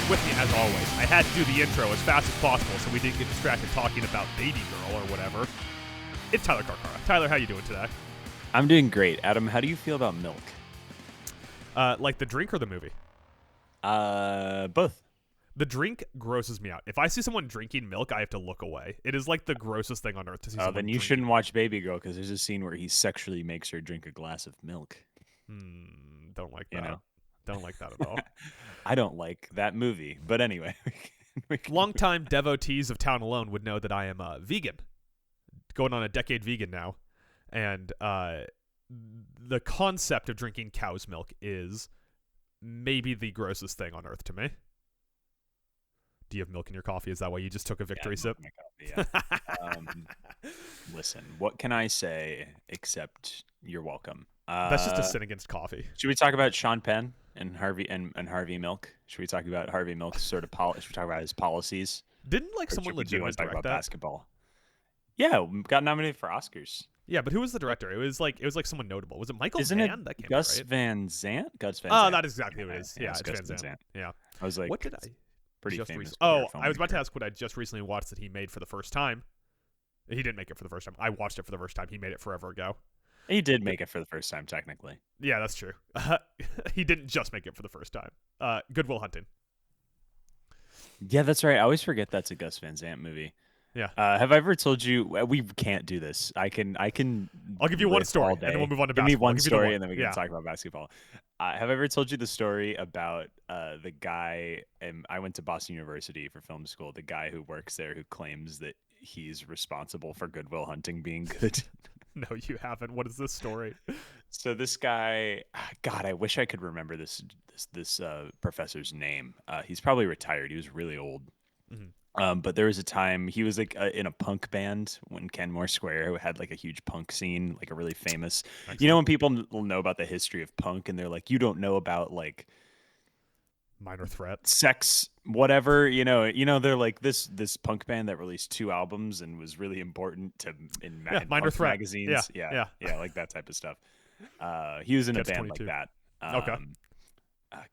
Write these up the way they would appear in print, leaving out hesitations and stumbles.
with me as always. I had to do the intro as fast as possible so we didn't get distracted talking about Baby Girl or whatever. It's Tyler Carcara. Tyler, how you doing today? I'm doing great. Adam, how do you feel about milk? Like the drink or the movie? Both. The drink grosses me out. If I see someone drinking milk, I have to look away. It is like the grossest thing on earth to see someone Then you drinking. shouldn't watch Baby Girl because there's a scene where he sexually makes her drink a glass of milk. Don't like that. You know? Don't like that at all. I don't like that movie. But anyway. Longtime devotees of Town Alone would know that I am vegan. Going on a decade vegan now. And the concept of drinking cow's milk is maybe the grossest thing on earth to me. Do you have milk in your coffee? Is that why you just took a victory sip? Coffee, yeah. Listen, what can I say except you're welcome? That's just a sin against coffee. Should we talk about Sean Penn and Harvey and Harvey Milk? Should we talk about Harvey Milk's sort of should we talk about his policies? Didn't someone legitimately talk direct about that? Basketball? Yeah, got nominated for Oscars. Yeah, but who was the director? It was like someone notable. Was it Michael Isn't Mann? It that can't Gus be right. Van Sant? Gus Van Oh, Sant. that is exactly who it is. Yeah, it's Gus Van Sant. Yeah. I was like, What did I pretty just famous. I was about to ask what I just recently watched that he made for the first time. He didn't make it for the first time. I watched it for the first time. He made it forever ago. He did make it for the first time, technically. Yeah, that's true. He didn't just make it for the first time. Good Will Hunting. Yeah, that's right. I always forget that's a Gus Van Sant movie. Yeah. Have I ever told you we can't do this? I'll give you one story, and then we'll move on to basketball. Give me one story, one. and then we can talk about basketball. Have I ever told you the story about the guy? And I went to Boston University for film school. The guy who works there who claims that he's responsible for Good Will Hunting being good. No, you haven't. What is this story? So this guy, God, I wish I could remember this professor's name. He's probably retired. He was really old. Mm-hmm. But there was a time he was like in a punk band when Kenmore Square had like a huge punk scene, like a really famous. Excellent. You know when people will know about the history of punk and they're like, you don't know about like Minor Threat, sex, whatever. You know, they're like this punk band that released 2 albums and was really important in Minor Threat magazines. Yeah, like that type of stuff. He was in a band 22. Like that. Okay.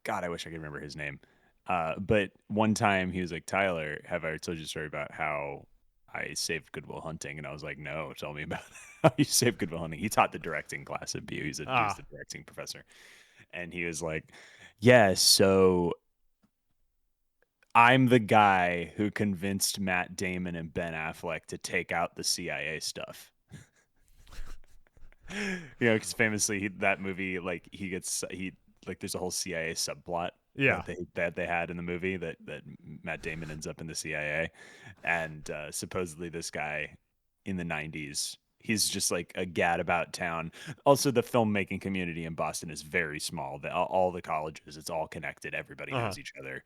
God, I wish I could remember his name. But one time he was like, Tyler, have I told you a story about how I saved Good Will Hunting? And I was like, no, tell me about how you saved Good Will Hunting. He taught the directing class at BU. He was the directing professor. And he was like, yeah, so I'm the guy who convinced Matt Damon and Ben Affleck to take out the CIA stuff. Because famously that movie, like there's a whole CIA subplot. Yeah, that they had in the movie that Matt Damon ends up in the CIA, and supposedly this guy in the 90s, he's just like a gad about town. Also, the filmmaking community in Boston is very small. All the colleges, it's all connected. Everybody knows each other.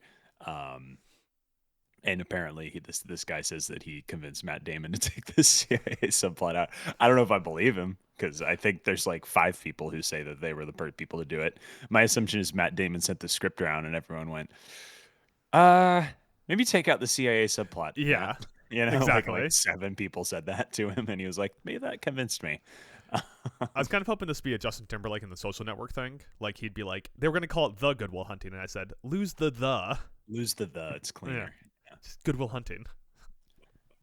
And apparently this guy says that he convinced Matt Damon to take this CIA subplot out. I don't know if I believe him because I think there's like 5 people who say that they were the people to do it. My assumption is Matt Damon sent the script around and everyone went, maybe take out the CIA subplot. Yeah, exactly. Like 7 people said that to him and he was like, maybe that convinced me. I was kind of hoping this to be a Justin Timberlake in the Social Network thing. Like he'd be like, they were going to call it The Good Will Hunting. And I said, lose the. Lose the. It's cleaner. Yeah. Just Good Will Hunting.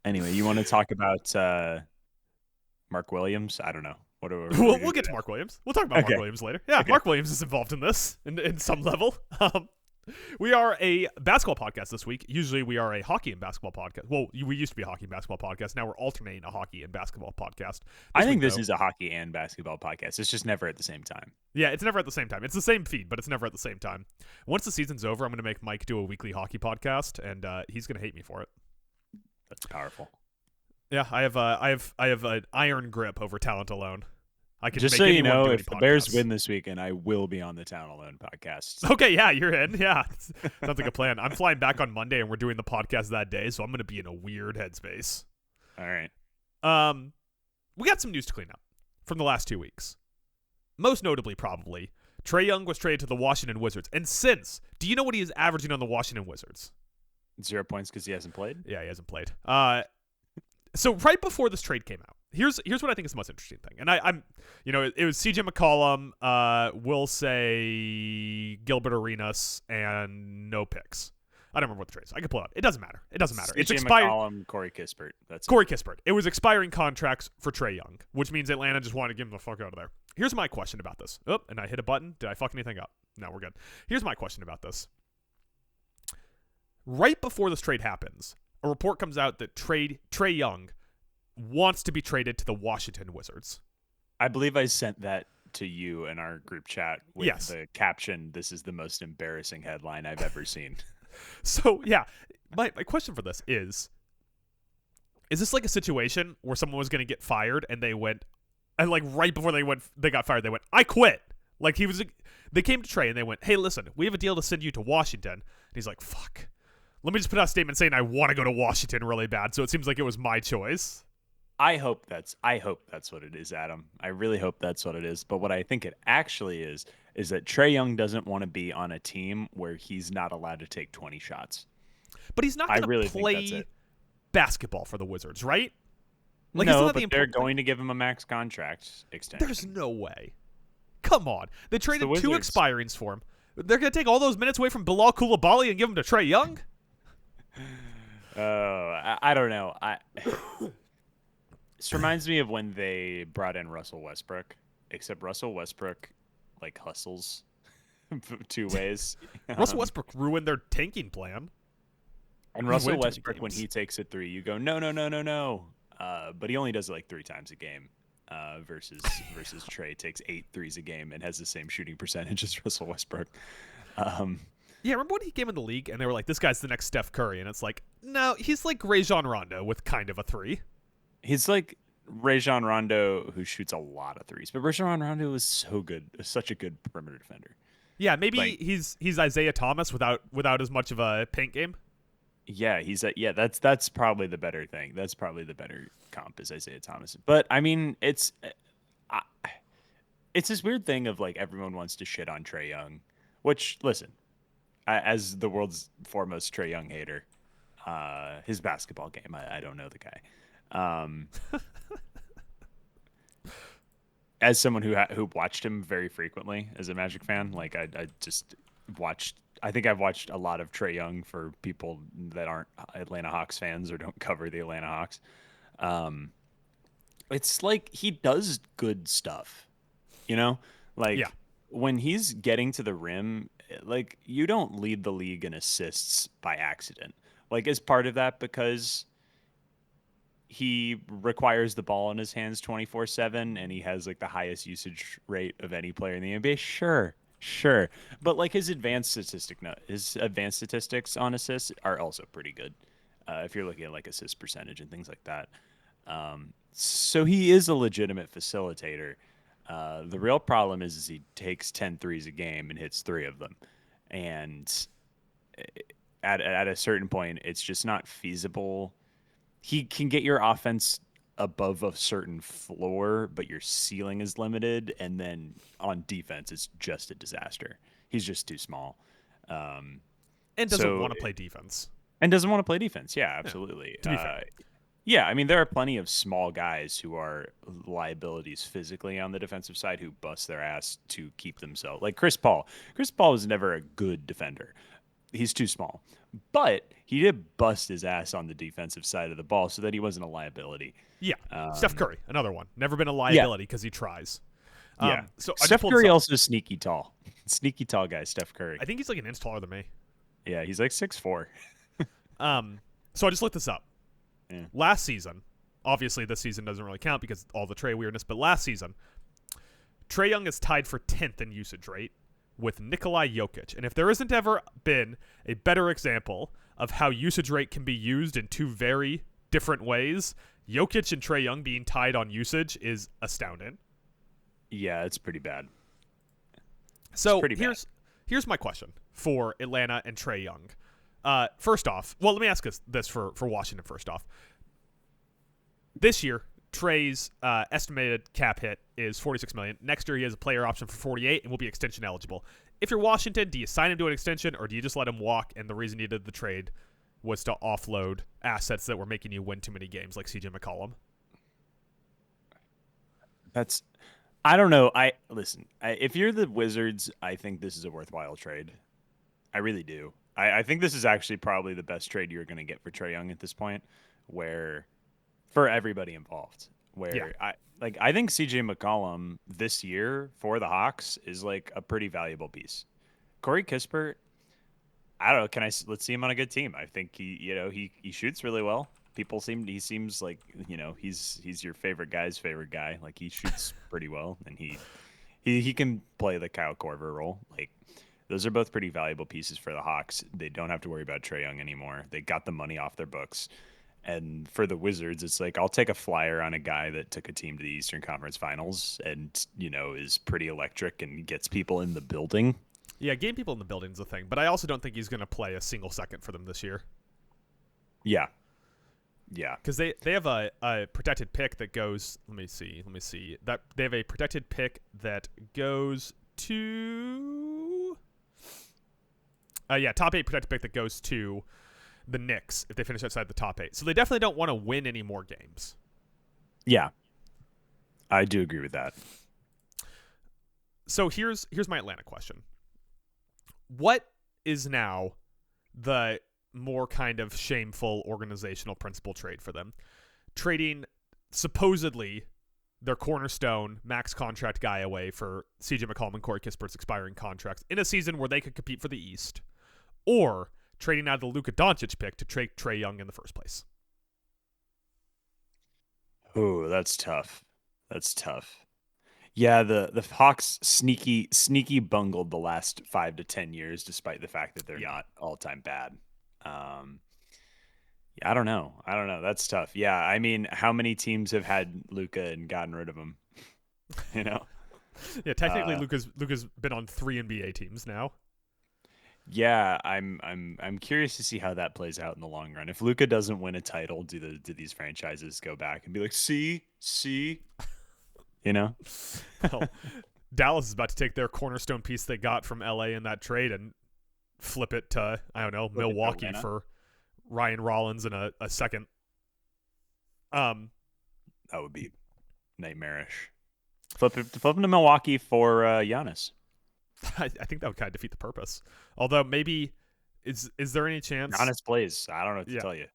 Anyway, you want to talk about Mark Williams? I don't know. We'll get to Mark Williams. We'll talk about Mark Williams later. Yeah, okay. Mark Williams is involved in this in some level. We are a basketball podcast this week. Usually we are a hockey and basketball podcast. Well, we used to be a hockey and basketball podcast. Now we're alternating a hockey and basketball podcast. I think this is a hockey and basketball podcast. It's just never at the same time. Yeah, it's never at the same time. It's the same feed, but it's never at the same time. Once the season's over, I'm going to make Mike do a weekly hockey podcast, and he's going to hate me for it. That's powerful. Yeah, I have an iron grip over talent alone. I can just make so you know, if podcasts. the Bears win this weekend, I will be on the Town Alone podcast. Okay, yeah, you're in. Yeah, sounds like a plan. I'm flying back on Monday, and we're doing the podcast that day, so I'm going to be in a weird headspace. All right. We got some news to clean up from the last 2 weeks. Most notably, probably, Trae Young was traded to the Washington Wizards. And since, do you know what he is averaging on the Washington Wizards? 0 points because he hasn't played? Yeah, he hasn't played. So right before this trade came out, here's what I think is the most interesting thing. And I'm it was CJ McCollum, we'll say Gilbert Arenas, and no picks. I don't remember what the trade is. I can pull it up. It doesn't matter. It doesn't matter. It's CJ expired. McCollum, Corey Kispert. That's Corey Kispert. It was expiring contracts for Trae Young, which means Atlanta just wanted to get him the fuck out of there. Here's my question about this. Oh, and I hit a button. Did I fuck anything up? No, we're good. Here's my question about this. Right before this trade happens, a report comes out that Trae Young wants to be traded to the Washington Wizards. I believe I sent that to you in our group chat with Yes. the caption, "This is the most embarrassing headline I've ever seen." So, yeah, my question for this is this like a situation where someone was going to get fired and they went, and like right before they got fired, they went, I quit. Like they came to Trae and they went, hey, listen, we have a deal to send you to Washington. And he's like, fuck. Let me just put out a statement saying I want to go to Washington really bad. So it seems like it was my choice. I hope that's what it is, Adam. I really hope that's what it is. But what I think it actually is that Trae Young doesn't want to be on a team where he's not allowed to take 20 shots. But he's not going to really play basketball for the Wizards, right? Like, no, but they're going to give him a max contract extension. There's no way. Come on. They traded 2 expirings for him. They're going to take all those minutes away from Bilal Coulibaly and give them to Trae Young? I don't know. This reminds me of when they brought in Russell Westbrook, except Russell Westbrook like hustles 2 ways. Russell Westbrook ruined their tanking plan. And Russell Westbrook, when he takes a 3, you go, no. But he only does it like 3 times a game. Versus Trae takes 8 threes a game and has the same shooting percentage as Russell Westbrook. Yeah, remember when he came in the league and they were like, this guy's the next Steph Curry, and it's like, no, he's like Rajon Rondo with kind of a 3. He's like Rajon Rondo who shoots a lot of threes, but Rajon Rondo is so good, such a good perimeter defender. Yeah, maybe he's Isaiah Thomas without as much of a paint game. Yeah, that's probably the better thing. That's probably the better comp is Isaiah Thomas. But I mean, it's this weird thing of like everyone wants to shit on Trae Young, which listen, as the world's foremost Trae Young hater, his basketball game, I don't know the guy. As someone who watched him very frequently as a Magic fan, like I just watched. I think I've watched a lot of Trae Young for people that aren't Atlanta Hawks fans or don't cover the Atlanta Hawks. It's like he does good stuff, you know? Like when he's getting to the rim, like you don't lead the league in assists by accident. Like is part of that because he requires the ball in his hands 24/7 and he has like the highest usage rate of any player in the NBA? Sure. But like his advanced statistics on assists are also pretty good. If you're looking at like assist percentage and things like that. So he is a legitimate facilitator. The real problem is he takes 10 threes a game and hits 3 of them. And at a certain point, it's just not feasible. He can get your offense above a certain floor, but your ceiling is limited. And then on defense, it's just a disaster. He's just too small. And doesn't want to play defense. Yeah, absolutely. To be fair. Yeah, I mean, there are plenty of small guys who are liabilities physically on the defensive side who bust their ass to keep themselves. Like Chris Paul. Chris Paul was never a good defender. He's too small. But he did bust his ass on the defensive side of the ball so that he wasn't a liability. Yeah. Steph Curry, another one. Never been a liability because he tries. So Steph Curry also sneaky tall. Sneaky tall guy, Steph Curry. I think he's like an inch taller than me. Yeah, he's like 6'4". So I just looked this up. Yeah. Last season, obviously this season doesn't really count because all the Trae weirdness, but last season, Trae Young is tied for 10th in usage rate with Nikolai Jokic. And if there isn't ever been a better example of how usage rate can be used in 2 very different ways, Jokic and Trae Young being tied on usage is astounding. Yeah, it's pretty bad. So here's my question for Atlanta and Trae Young. First off, well, let me ask us this for Washington first off. This year, Trae's estimated cap hit is $46 million. Next year, he has a player option for $48 million and will be extension eligible. If you're Washington, do you sign him to an extension or do you just let him walk? And the reason you did the trade was to offload assets that were making you win too many games, like CJ McCollum. I don't know. If you're the Wizards, I think this is a worthwhile trade. I really do. I think this is actually probably the best trade you're going to get for Trae Young at this point, where for everybody involved. Yeah. Where I think CJ McCollum this year for the Hawks is like a pretty valuable piece. Corey Kispert, I don't know. Let's see him on a good team. I think he shoots really well. He seems like he's your favorite guy's favorite guy. Like he shoots pretty well, and he can play the Kyle Korver role. Like those are both pretty valuable pieces for the Hawks. They don't have to worry about Trae Young anymore. They got the money off their books. And for the Wizards, it's like I'll take a flyer on a guy that took a team to the Eastern Conference Finals and is pretty electric and gets people in the building. Yeah, getting people in the building is a thing, but I also don't think he's going to play a single second for them this year. Yeah. Because they have a protected pick that goes. Let me see. That they have a protected pick that goes to. Top 8 protected pick that goes to the Knicks if they finish outside the top 8. So they definitely don't want to win any more games. Yeah, I do agree with that. So here's my Atlanta question. What is now the more kind of shameful organizational principle trade for them? Trading supposedly their cornerstone max contract guy away for CJ McCollum and Corey Kispert's expiring contracts in a season where they could compete for the East, or trading out of the Luka Doncic pick to trade Trae Young in the first place. Oh, that's tough. Yeah, the Hawks sneaky bungled the last 5 to 10 years, despite the fact that they're not all time bad. I don't know. That's tough. Yeah, I mean, how many teams have had Luka and gotten rid of him? Yeah, technically, Luka's been on 3 NBA teams now. Yeah, I'm curious to see how that plays out in the long run. If Luka doesn't win a title, do these franchises go back and be like, see? Well, Dallas is about to take their cornerstone piece they got from LA in that trade and flip it to, I don't know, Milwaukee for Ryan Rollins and a second. That would be nightmarish. Flip him to Milwaukee for Giannis. I think that would kind of defeat the purpose. Although maybe is there any chance Giannis plays? I don't know what to tell you.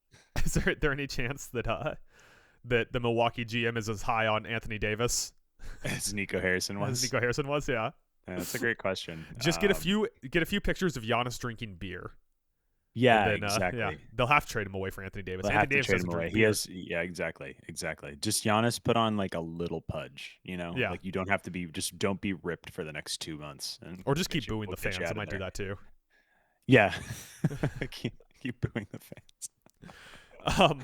Is there any chance that that the Milwaukee GM is as high on Anthony Davis as Nico Harrison was? As Nico Harrison was, yeah. That's a great question. Just get a few pictures of Giannis drinking beer. Yeah, then, exactly. Yeah, they'll have to trade him away for Anthony Davis. They'll Anthony have to Davis trade him away. He has, exactly. Just Giannis put on like a little pudge, Yeah. Like you don't have to be, just don't be ripped for the next 2 months, or just keep booing the fans. I might do that too. Yeah, keep booing the fans.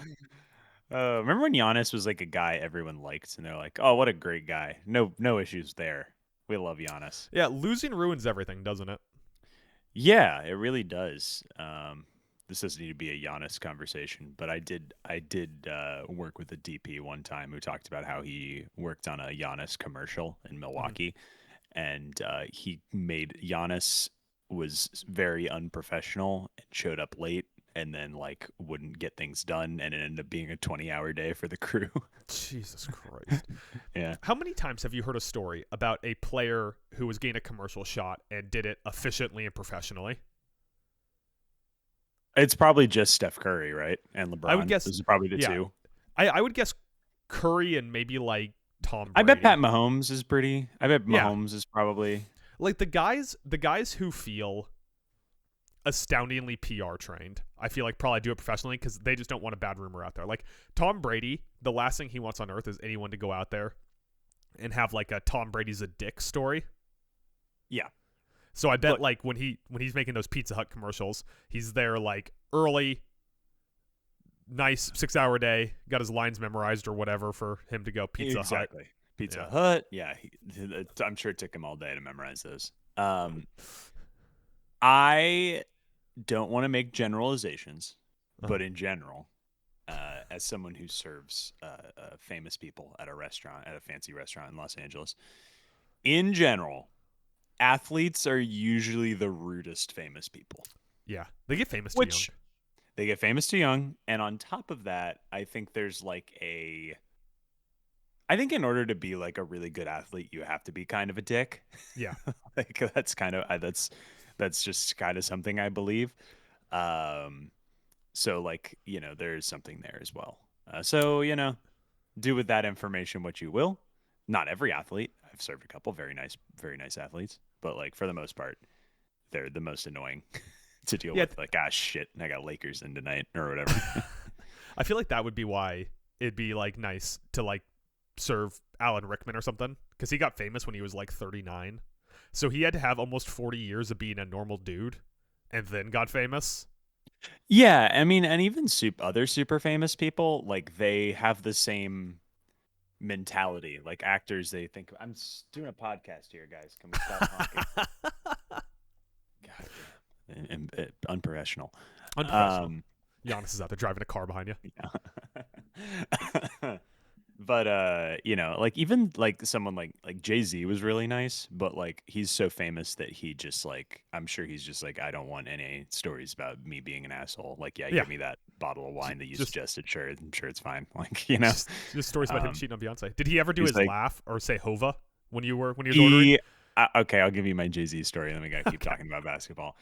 Remember when Giannis was like a guy everyone liked, and they're like, "Oh, what a great guy! No issues there. We love Giannis." Yeah, losing ruins everything, doesn't it? Yeah, it really does. This doesn't need to be a Giannis conversation, but I did work with a DP one time who talked about how he worked on a Giannis commercial in Milwaukee, and he made Giannis was very unprofessional and showed up late and then like wouldn't get things done, and it ended up being a 20-hour day for the crew. Jesus Christ. Yeah. How many times have you heard a story about a player who was getting a commercial shot and did it efficiently and professionally? It's probably just Steph Curry, right? And LeBron. I would guess those are probably the two. I would guess Curry and maybe like Tom Brady. I bet Pat Mahomes is pretty. I bet Mahomes is probably like the guys who feel astoundingly PR trained. I feel like probably do it professionally because they just don't want a bad rumor out there. Like Tom Brady, the last thing he wants on earth is anyone to go out there and have like a Tom Brady's a dick story. Yeah. So I bet like when he's making those Pizza Hut commercials, he's there like early, nice 6-hour day, got his lines memorized or whatever for him to go Pizza Hut. Pizza Hut. Yeah. I'm sure it took him all day to memorize those. I don't want to make generalizations, but in general, as someone who serves famous people at a fancy restaurant in Los Angeles, in general, athletes are usually the rudest famous people. Yeah, they get famous too young. They get famous too young, and on top of that, I think there's like I think in order to be like a really good athlete, you have to be kind of a dick. Yeah, like that's just kind of something I believe. Um, so like, there's something there as well. So, do with that information what you will. Not every athlete. I've served a couple very nice athletes, but like for the most part, they're the most annoying to deal Yeah, with. Like, shit, I got Lakers in tonight or whatever. I feel like that would be why it'd be like nice to like serve Alan Rickman or something, because he got famous when he was like 39. So he had to have almost 40 years of being a normal dude and then got famous. Yeah, I mean, and even other super famous people, like they have the same mentality. Like actors, they think doing a podcast here, guys. Can we stop honking? God damn, unprofessional. Unprofessional. Giannis is out there driving a car behind you. Yeah. But like even like someone like Jay-Z was really nice, but like he's so famous that he just like I'm sure he's just like I don't want any stories about me being an asshole. Like Yeah. give me that bottle of wine that you suggested. Sure, I'm sure it's fine. Like just stories about him cheating on Beyonce. Did he ever do his like, laugh or say Hova when he was ordering? Okay, I'll give you my Jay-Z story, and then we gotta keep talking about basketball.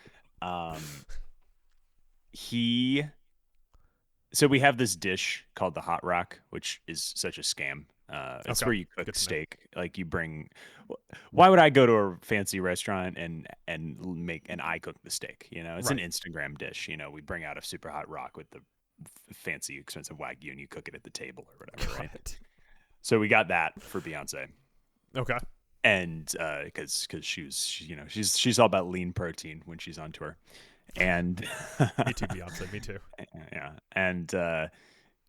So we have this dish called the Hot Rock, which is such a scam. It's where you cook steak. Like you bring. Why would I go to a fancy restaurant and I cook the steak? It's an Instagram dish. We bring out a super hot rock with the fancy expensive Wagyu, and you cook it at the table or whatever, right? So we got that for Beyonce. Okay. And because she's all about lean protein when she's on tour. And me too, Beyonce. Me too. Yeah. And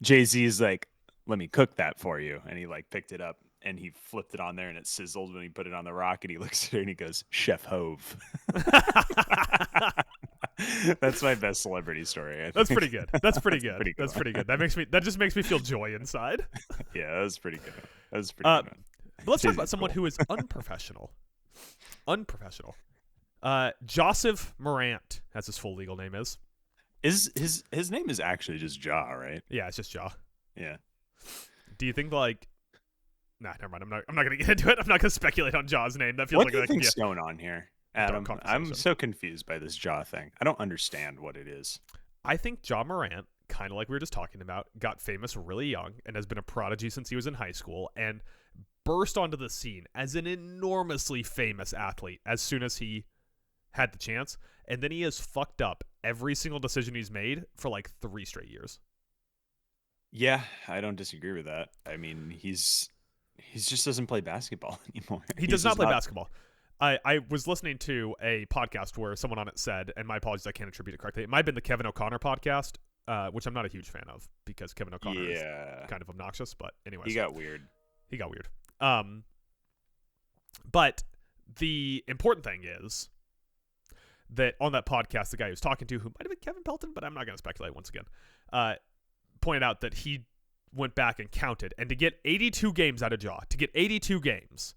Jay-Z is like, let me cook that for you. And he like picked it up and he flipped it on there and it sizzled when he put it on the rock and he looks at her and he goes, Chef Hove. That's my best celebrity story. That's pretty good. That's pretty good. That's pretty good. That just makes me feel joy inside. Yeah, that was pretty good. That was pretty good. But let's talk about someone who is unprofessional. Joseph Morant, as his full legal name is. His name is actually just Ja, right? Yeah, it's just Ja. Yeah. Do you think like? Nah, never mind. I'm not gonna get into it. I'm not gonna speculate on Ja's name. That feels what like do you think's going on here, Adam? I'm so confused by this Ja thing. I don't understand what it is. I think Ja Morant, kind of like we were just talking about, got famous really young and has been a prodigy since he was in high school and burst onto the scene as an enormously famous athlete as soon as he had the chance, and then he has fucked up every single decision he's made for like 3 straight years. Yeah, I don't disagree with that. I mean, he's just doesn't play basketball anymore. He does not play basketball. I was listening to a podcast where someone on it said, and my apologies, I can't attribute it correctly. It might have been the Kevin O'Connor podcast, which I'm not a huge fan of because Kevin O'Connor is kind of obnoxious. But anyways, he got weird. But the important thing is that on that podcast, the guy he was talking to, who might have been Kevin Pelton, but I'm not going to speculate once again, pointed out that he went back and counted, and to get 82 games out of Ja, to get 82 games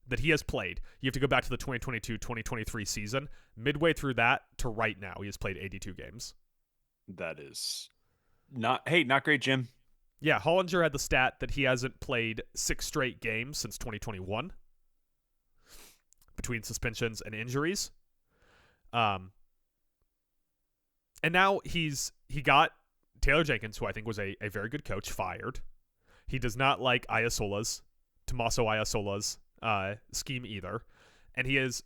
that he has played, you have to go back to the 2022-2023 season. Midway through that to right now, he has played 82 games. That is not great, Jim. Yeah, Hollinger had the stat that he hasn't played 6 straight games since 2021 between suspensions and injuries. And now he got Taylor Jenkins, who I think was a very good coach, fired. He does not like Tommaso Iasola's scheme either. And he is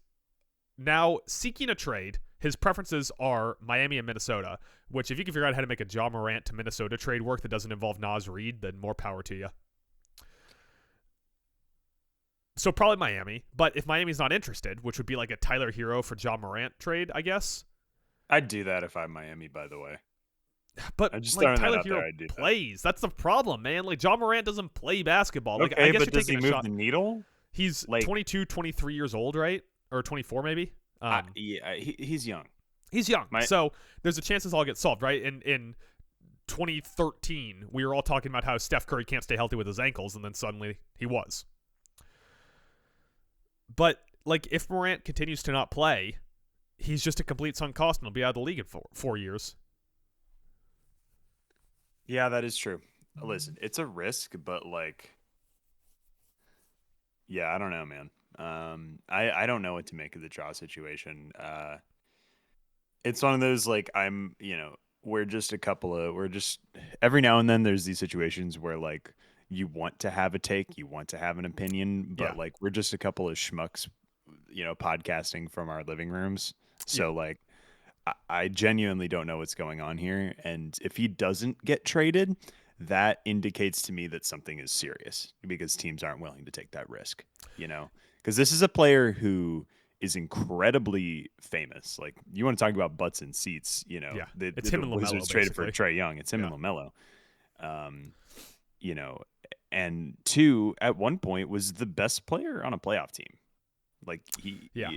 now seeking a trade. His preferences are Miami and Minnesota, which if you can figure out how to make a Ja Morant to Minnesota trade work that doesn't involve Naz Reid, then more power to you. So probably Miami, but if Miami's not interested, which would be like a Tyler Hero for Ja Morant trade, I guess. I'd do that if I'm Miami, by the way. But like, Tyler Hero plays. That's the problem, man. Like Ja Morant doesn't play basketball. Okay, like, I guess but does he move the needle? He's like 22, 23 years old, right? Or 24 maybe? Yeah, he's young. He's young. So there's a chance this all gets solved, right? In 2013, we were all talking about how Steph Curry can't stay healthy with his ankles, and then suddenly he was. But like, if Morant continues to not play, he's just a complete sunk cost and he'll be out of the league in 4 years. Yeah, that is true. Listen, it's a risk, but like, yeah, I don't know, man. I don't know what to make of the Ja situation. It's one of those like we're just every now and then there's these situations where like you want to have a take, you want to have an opinion, Yeah. but like we're just a couple of schmucks, podcasting from our living rooms. Yeah. So like I genuinely don't know what's going on here. And if he doesn't get traded, that indicates to me that something is serious because teams aren't willing to take that risk, because this is a player who is incredibly famous. Like, you want to talk about butts and seats, Yeah. It's the him and Wizards LaMelo, traded for basically. Trae Young. It's him Yeah. and LaMelo. Um, you know, and two, at one point was the best player on a playoff team. Like Yeah.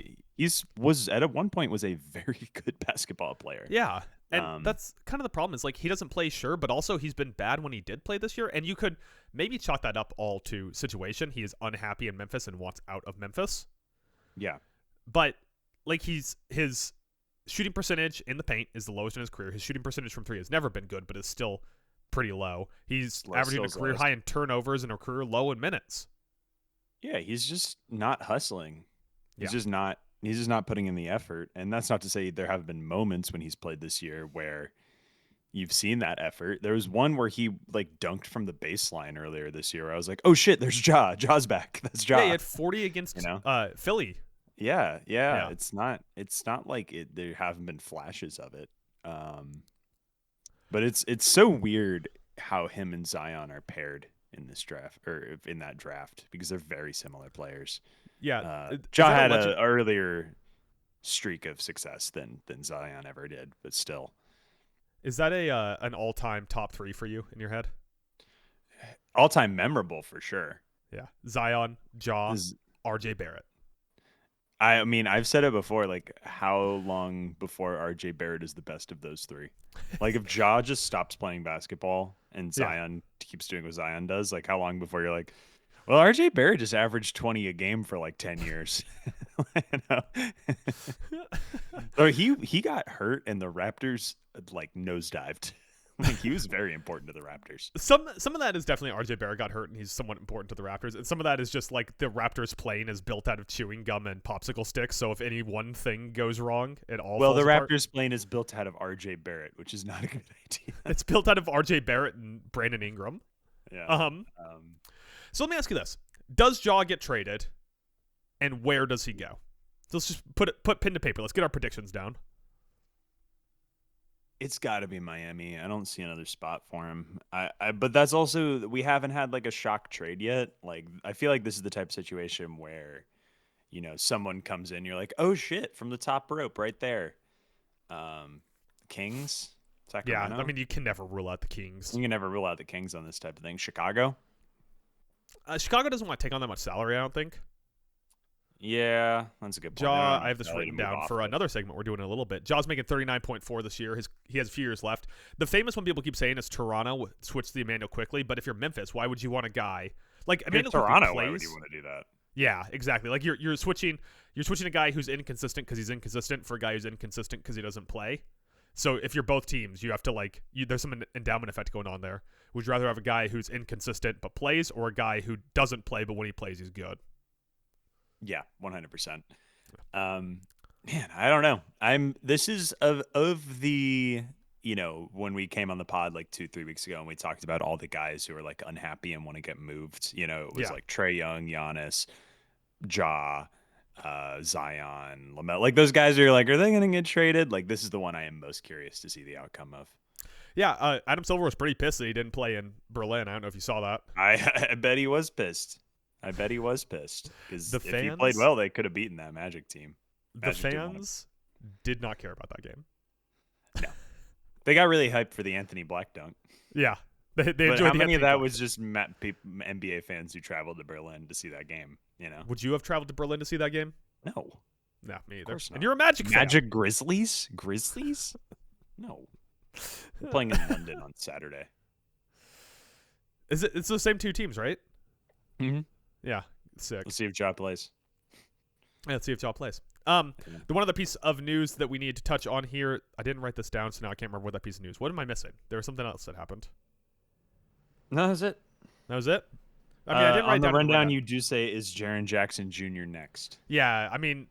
was at one point was a very good basketball player. Yeah. And Um, that's kind of the problem is like he doesn't play, sure, but also he's been bad when he did play this year. And you could maybe chalk that up all to situation. He is unhappy in Memphis and wants out of Memphis. yeah, But like his shooting percentage in the paint is the lowest in his career. His shooting percentage from three has never been good, but is still pretty low. He's averaging a career high in turnovers and a career low in minutes. yeah, he's just not hustling. He's Yeah. just not. He's just not putting in the effort. And that's not to say there have been moments when he's played this year where you've seen that effort. There was one where he like dunked from the baseline earlier this year. Where I was like, oh shit, there's Ja. Ja's back. That's Ja. Yeah, he had 40 against Philly. Yeah. Yeah. It's not like there haven't been flashes of it. But it's so weird how him and Zion are paired in this draft or in that draft because they're very similar players. Yeah. Ja had an earlier streak of success than Zion ever did, but still. Is that an all-time top 3 for you in your head? All-time memorable for sure. Yeah. Zion, Ja, RJ Barrett. I mean, I've said it before, like, how long before RJ Barrett is the best of those three? Like, if Ja just stops playing basketball and Zion keeps doing what Zion does, like, how long before you're like, well, RJ Barrett just averaged 20 a game for like 10 years. So he got hurt and the Raptors like nosedived. Like, he was very important to the Raptors. Some of that is definitely RJ Barrett got hurt and he's somewhat important to the Raptors. And some of that is just like the Raptors plane is built out of chewing gum and popsicle sticks. So if any one thing goes wrong, it all falls apart. Raptors plane is built out of RJ Barrett, which is not a good idea. It's built out of RJ Barrett and Brandon Ingram. Yeah. So let me ask you this. Does Ja get traded? And where does he go? So let's just put pen to paper. Let's get our predictions down. It's got to be Miami. I don't see another spot for him. But that's also, we haven't had like a shock trade yet. Like, I feel like this is the type of situation where, someone comes in, you're like, oh shit, from the top rope right there. Kings, Sacramento. Yeah, I mean, you can never rule out the Kings. You can never rule out the Kings on this type of thing. Chicago. Chicago doesn't want to take on that much salary, I don't think. Yeah, that's a good point. Ja, I have this written down for another segment we're doing in a little bit. Ja's making 39.4 this year. He has a few years left. The famous one people keep saying is Toronto switch to Emmanuel quickly, but if you're Memphis, why would you want a guy like Emmanuel Toronto? Plays, why would you want to do that? Yeah, exactly. Like you're switching a guy who's inconsistent because he's inconsistent for a guy who's inconsistent because he doesn't play. So if you're both teams, you have to there's some endowment effect going on there. Would you rather have a guy who's inconsistent but plays, or a guy who doesn't play but when he plays he's good? Yeah, 100%. Man, I don't know. This is of the, when we came on the pod like 2-3 weeks ago and we talked about all the guys who are like unhappy and want to get moved. It was like Trae Young, Giannis, Ja, Zion, LaMelo. Like, those guys are like, are they going to get traded? Like, this is the one I am most curious to see the outcome of. Yeah, Adam Silver was pretty pissed that he didn't play in Berlin. I don't know if you saw that. I bet he was pissed. Because if he played well, they could have beaten that Magic team. The fans did not care about that game. No. They got really hyped for the Anthony Black dunk. Yeah. They enjoyed how the many of that Black was just NBA fans who traveled to Berlin to see that game? Would you have traveled to Berlin to see that game? No. No, me either. Of course not. And you're a Magic fan. Magic Grizzlies? No. We're playing in London on Saturday. It's the same two teams, right? Mm-hmm. Yeah. Sick. Let's see if Ja plays. Yeah, let's see if Ja plays. The one other piece of news that we need to touch on here, I didn't write this down, so now I can't remember what that piece of news. What am I missing? There was something else that happened. No, that was it. That was it? I mean, I didn't write on down the rundown. You do say, is Jaren Jackson Jr. next? Yeah, I mean,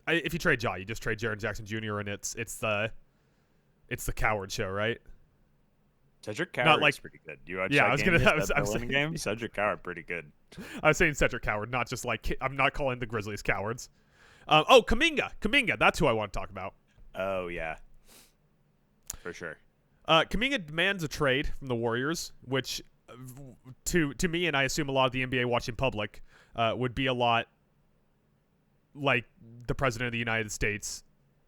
if you trade Ja, you just trade Jaren Jackson Jr. and it's the coward show, right? Cedric Not Coward like is pretty good. You watch yeah, that I was game? gonna. That I was Berlin saying, game? Cedric Coward, pretty good. I was saying Cedric Coward, not just like I'm not calling the Grizzlies cowards. Oh, Kuminga, that's who I want to talk about. Oh yeah, for sure. Kuminga demands a trade from the Warriors, which to me, and I assume a lot of the NBA watching public, would be a lot like the President of the United States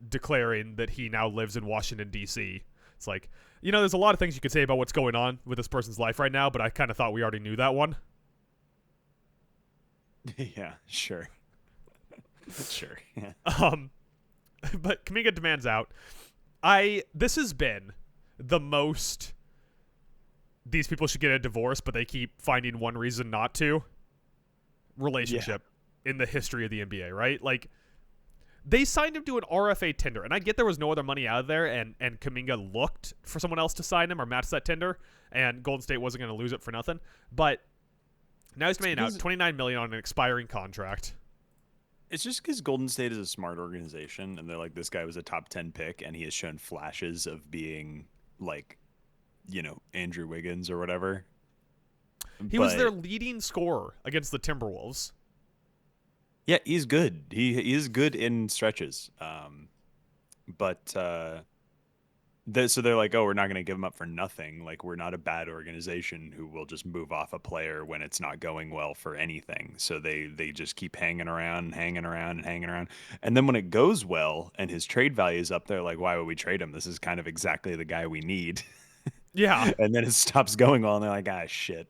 declaring that he now lives in Washington, D.C. It's like, there's a lot of things you could say about what's going on with this person's life right now, but I kind of thought we already knew that one. Yeah, sure. Sure. Yeah. But Kuminga demands out. This has been the most these people should get a divorce, but they keep finding one reason not to relationship in the history of the NBA, right? Like, they signed him to an RFA tender, and I get there was no other money out there, and Kuminga looked for someone else to sign him or match that tender, and Golden State wasn't going to lose it for nothing. But now he's demanding out $29 million on an expiring contract. It's just because Golden State is a smart organization, and they're like, this guy was a top 10 pick, and he has shown flashes of being like, Andrew Wiggins or whatever. He was their leading scorer against the Timberwolves. Yeah, he's good. He is good in stretches. So they're like, oh, we're not going to give him up for nothing. Like, we're not a bad organization who will just move off a player when it's not going well for anything. So they just keep hanging around. And then when it goes well and his trade value is up, they're like, why would we trade him? This is kind of exactly the guy we need. Yeah. And then it stops going well, and they're like, ah, shit.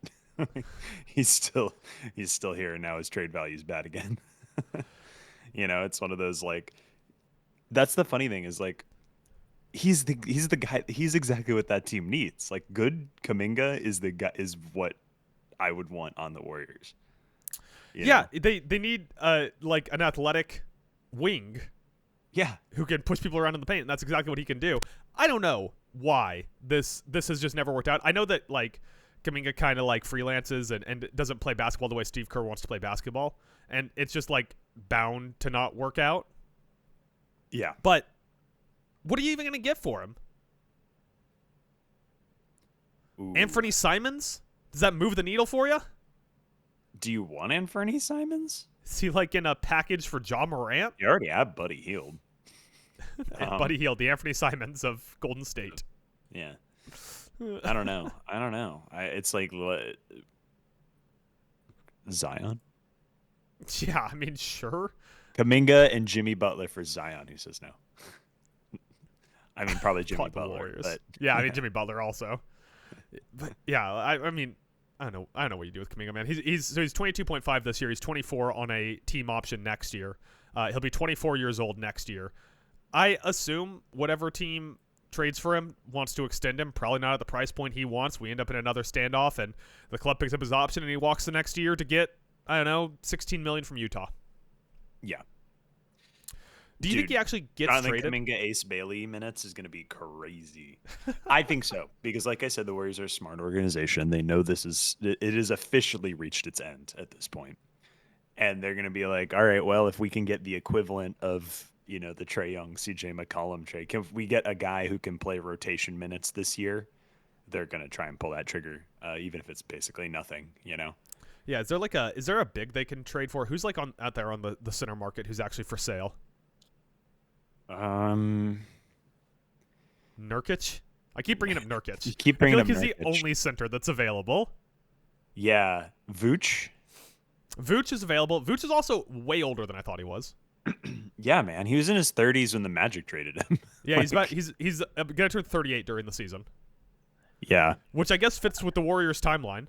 he's still here, and now his trade value is bad again. It's one of those, like, that's the funny thing is, like, he's the guy, he's exactly what that team needs. Like, good Kuminga is the guy, is what I would want on the Warriors. They need like an athletic wing. Yeah, who can push people around in the paint, and that's exactly what he can do. I don't know why this has just never worked out. I know that, like, Kuminga kind of like freelances and doesn't play basketball the way Steve Kerr wants to play basketball, and it's just like bound to not work out. Yeah, but what are you even going to get for him? Ooh. Anthony Simons? Does that move the needle for you? Do you want Anthony Simons? Is he like in a package for Ja Morant? You already have Buddy Hield. Buddy Hield, the Anthony Simons of Golden State. Yeah. I don't know. It's like Zion. Yeah, I mean, sure. Kuminga and Jimmy Butler for Zion. Who says no? I mean, probably Jimmy Butler. But yeah, I mean Jimmy Butler also. But yeah, I mean, I don't know what you do with Kuminga, man. He's 22.5 this year. He's 24 on a team option next year. He'll be 24 years old next year. I assume whatever team trades for him wants to extend him, probably not at the price point he wants. We end up in another standoff, and the club picks up his option, and he walks the next year to get, I don't know, $16 million from Utah. Yeah. Do you think he actually gets traded? Kuminga Ace Bailey minutes is going to be crazy. I think so, because like I said, the Warriors are a smart organization. They know it has officially reached its end at this point. And they're going to be like, all right, well, if we can get the equivalent of, the Trae Young, CJ McCollum trade, if we get a guy who can play rotation minutes this year, they're going to try and pull that trigger, even if it's basically nothing, Yeah, is there a big they can trade for? Who's like out there on the center market who's actually for sale? Nurkic? I keep bringing up Nurkic. You keep bringing up Nurkic. He's the only center that's available. Yeah. Vooch is available. Vooch is also way older than I thought he was. Yeah, man. He was in his 30s when the Magic traded him. Yeah, he's gonna turn 38 during the season. Yeah. Which I guess fits with the Warriors' timeline.